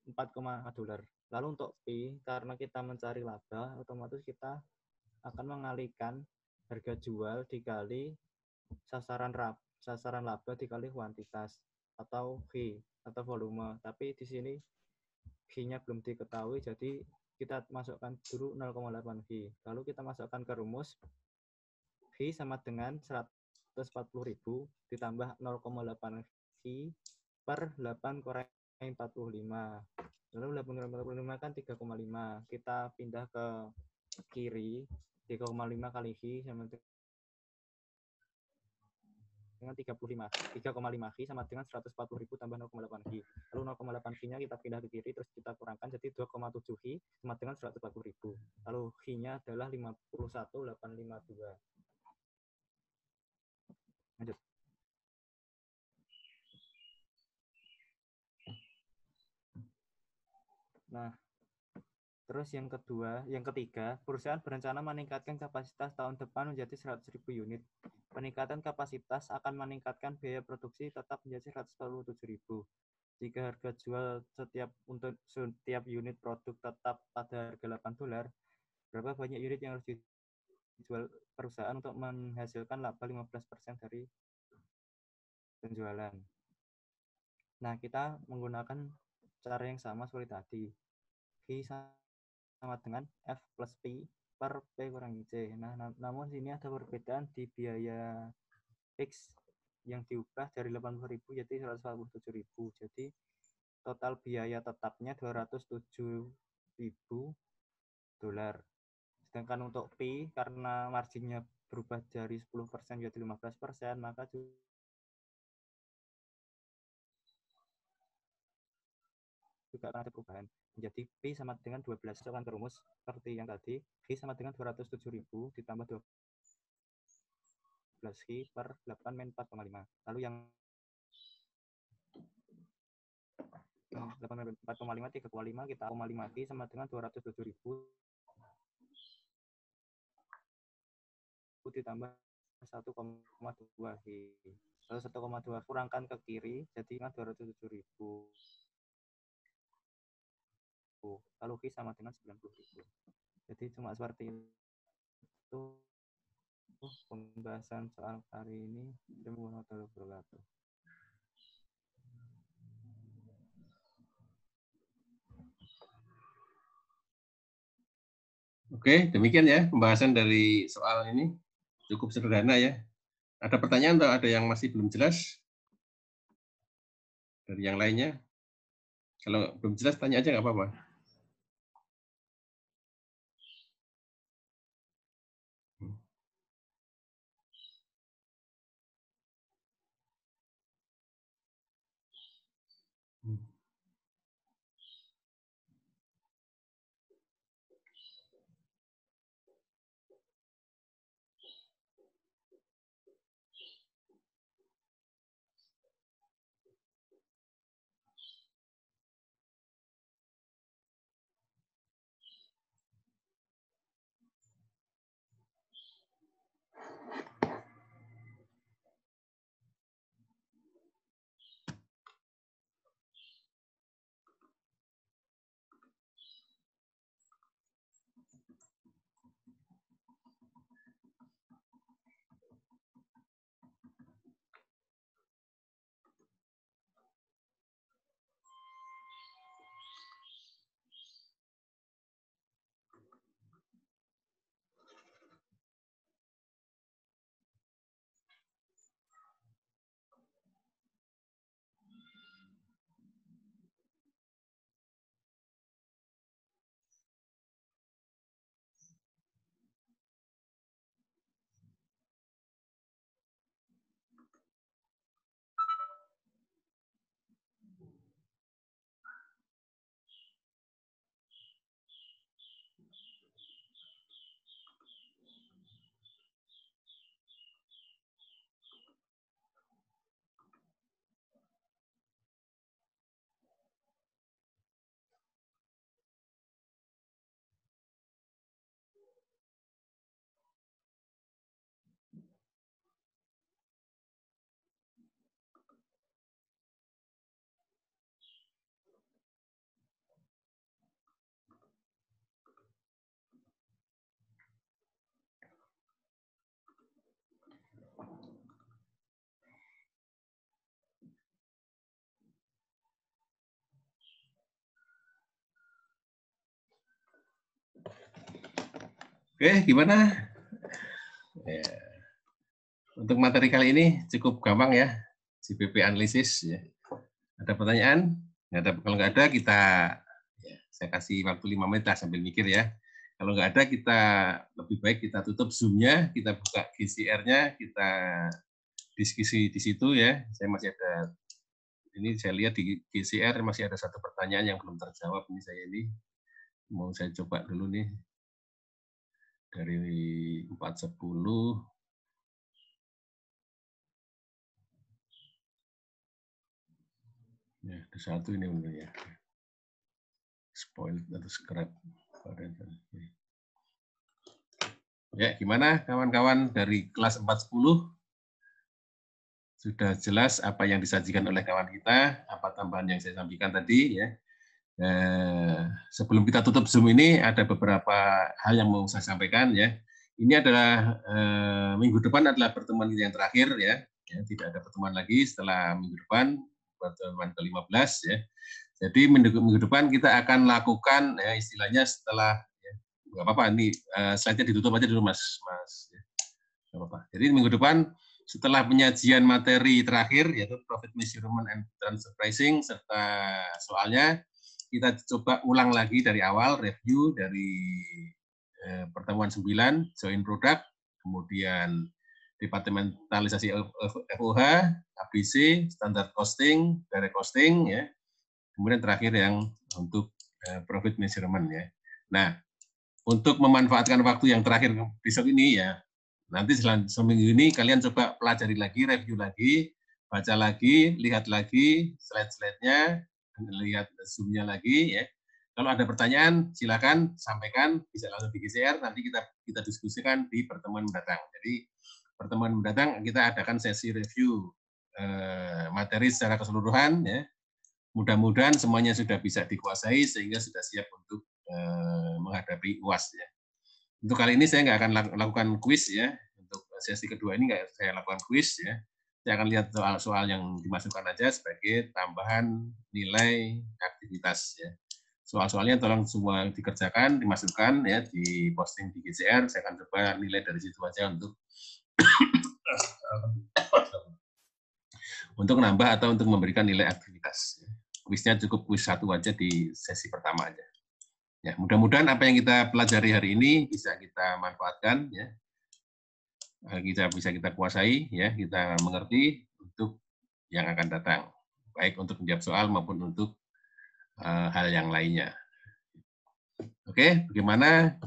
$4,0. Lalu untuk P, karena kita mencari laba, otomatis kita akan mengalihkan harga jual dikali sasaran laba dikali kuantitas atau V atau volume. Tapi di sini V-nya belum diketahui, jadi kita masukkan dulu 0,8 V. Lalu kita masukkan ke rumus V sama dengan 140.000 ditambah 0,8 V per 8 kurangi 45. Lalu 8 kurangi 45 kan 3,5. Kita pindah ke kiri, 3,5 kali V sama dengan 35. 3,5 V sama dengan 140.000 tambah 0,8 V. Lalu 0,8 V-nya kita pindah ke kiri, terus kita kurangkan, jadi 2,7 V sama dengan 140.000. Lalu V-nya adalah 51.852. Lanjut. Nah, terus yang ketiga, perusahaan berencana meningkatkan kapasitas tahun depan menjadi 100.000 unit. Peningkatan kapasitas akan meningkatkan biaya produksi tetap menjadi 147.000. Jika harga jual untuk setiap unit produk tetap pada harga $8, berapa banyak unit yang harus dijual perusahaan untuk menghasilkan laba 15% dari penjualan. Nah, kita menggunakan cara yang sama seperti tadi. V sama dengan F plus P per P kurangi C. Nah, namun sini ada perbedaan di biaya fix yang diubah dari 80.000 jadi 147.000. Jadi total biaya tetapnya $207.000. Sedangkan untuk P karena marginnya berubah dari 10% jadi 15%, maka juga akan ada perubahan. Menjadi P sama dengan 12. Masukkan ke rumus seperti yang tadi. V sama dengan 207.000 ditambah 12 V per 8 min 4,5. Lalu yang 4,5, 3,5 kita 0,5 V sama dengan 207.000 ditambah 1,2 V. Lalu 1,2 kurangkan ke kiri, jadi 207.000. Lalu V sama dengan 90.000. Jadi cuma seperti itu pembahasan soal hari ini. Terima kasih. Oke, demikian ya pembahasan dari soal ini. Cukup sederhana ya. Ada pertanyaan atau ada yang masih belum jelas? Dari yang lainnya? Kalau belum jelas, tanya aja nggak apa-apa. Oke, gimana? Ya. Untuk materi kali ini cukup gampang ya, CPP analisis. Ya. Ada pertanyaan? Kalau nggak ada, saya kasih waktu 5 menit lah sambil mikir ya. Kalau nggak ada, kita lebih baik kita tutup Zoom-nya, kita buka GCR-nya, kita diskusi di situ ya. Saya masih ada, ini saya lihat di GCR masih ada satu pertanyaan yang belum terjawab. Ini mau saya coba dulu nih. Dari 410. Ya, ada satu ini benar ya. Spoiled atau scrap. Ya, gimana kawan-kawan dari kelas 410? Sudah jelas apa yang disajikan oleh kawan kita, apa tambahan yang saya sampaikan tadi ya. Sebelum kita tutup Zoom ini ada beberapa hal yang mau saya sampaikan ya. Ini adalah minggu depan adalah pertemuan kita yang terakhir ya. Tidak ada pertemuan lagi setelah minggu depan, pertemuan ke-15 ya. Jadi minggu depan kita akan lakukan ya, istilahnya setelah ya, nggak apa-apa ini slide-nya ditutup aja dulu Mas ya. Nggak apa-apa. Jadi minggu depan setelah penyajian materi terakhir yaitu profit measurement and transfer pricing serta soalnya, kita coba ulang lagi dari awal, review dari pertemuan 9, join product, kemudian departementalisasi FOH, ABC, standard costing, direct costing, ya. Kemudian terakhir yang untuk profit measurement ya. Nah, untuk memanfaatkan waktu yang terakhir besok ini ya, nanti seminggu ini kalian coba pelajari lagi, review lagi, baca lagi, lihat lagi slide-slide-nya, lihat Zoom-nya lagi ya. Kalau ada pertanyaan silakan sampaikan, bisa langsung di GCR, nanti kita diskusikan di pertemuan mendatang. Jadi pertemuan mendatang kita adakan sesi review materi secara keseluruhan ya. Mudah-mudahan semuanya sudah bisa dikuasai sehingga sudah siap untuk menghadapi UAS ya. Untuk kali ini saya nggak akan lakukan kuis ya. Untuk sesi kedua ini nggak saya lakukan kuis ya. Saya akan lihat soal-soal yang dimasukkan aja sebagai tambahan nilai aktivitas ya. Soal-soalnya tolong semua dikerjakan, dimasukkan ya di posting di GCR. Saya akan coba nilai dari situ aja untuk nambah atau untuk memberikan nilai aktivitas. Kuisnya cukup kuis satu aja di sesi pertama aja. Ya, mudah-mudahan apa yang kita pelajari hari ini bisa kita manfaatkan ya. Bisa kita kuasai ya, kita mengerti untuk yang akan datang. Baik untuk menjawab soal maupun untuk hal yang lainnya. Oke, bagaimana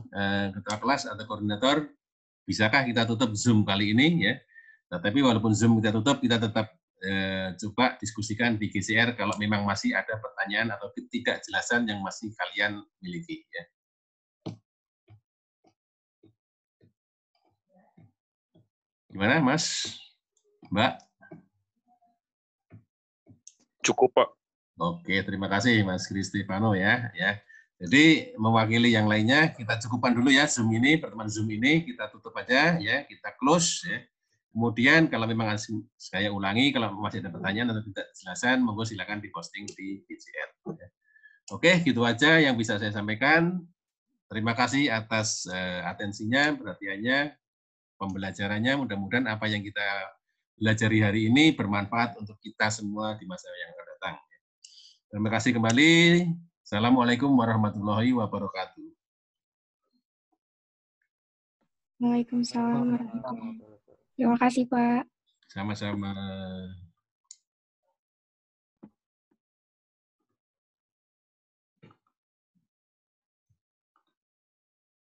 ketua kelas atau koordinator, bisakah kita tutup Zoom kali ini ya? Tapi walaupun Zoom kita tutup, kita tetap coba diskusikan di GCR kalau memang masih ada pertanyaan atau ketidakjelasan yang masih kalian miliki ya. Gimana Mas, Mbak? Cukup Pak. Oke, terima kasih Mas Kristefano ya. Jadi mewakili yang lainnya kita cukupkan dulu ya Zoom ini, pertemuan Zoom ini kita tutup aja ya, kita close ya. Kemudian kalau memang saya ulangi, kalau masih ada pertanyaan atau tidak jelasan, monggo silakan diposting di GCR. Oke, gitu aja yang bisa saya sampaikan. Terima kasih atas atensinya, perhatiannya, pembelajarannya. Mudah-mudahan apa yang kita pelajari hari ini bermanfaat untuk kita semua di masa yang akan datang. Terima kasih kembali. Assalamualaikum warahmatullahi wabarakatuh. Waalaikumsalam warahmatullahi wabarakatuh. Terima kasih, Pak. Sama-sama.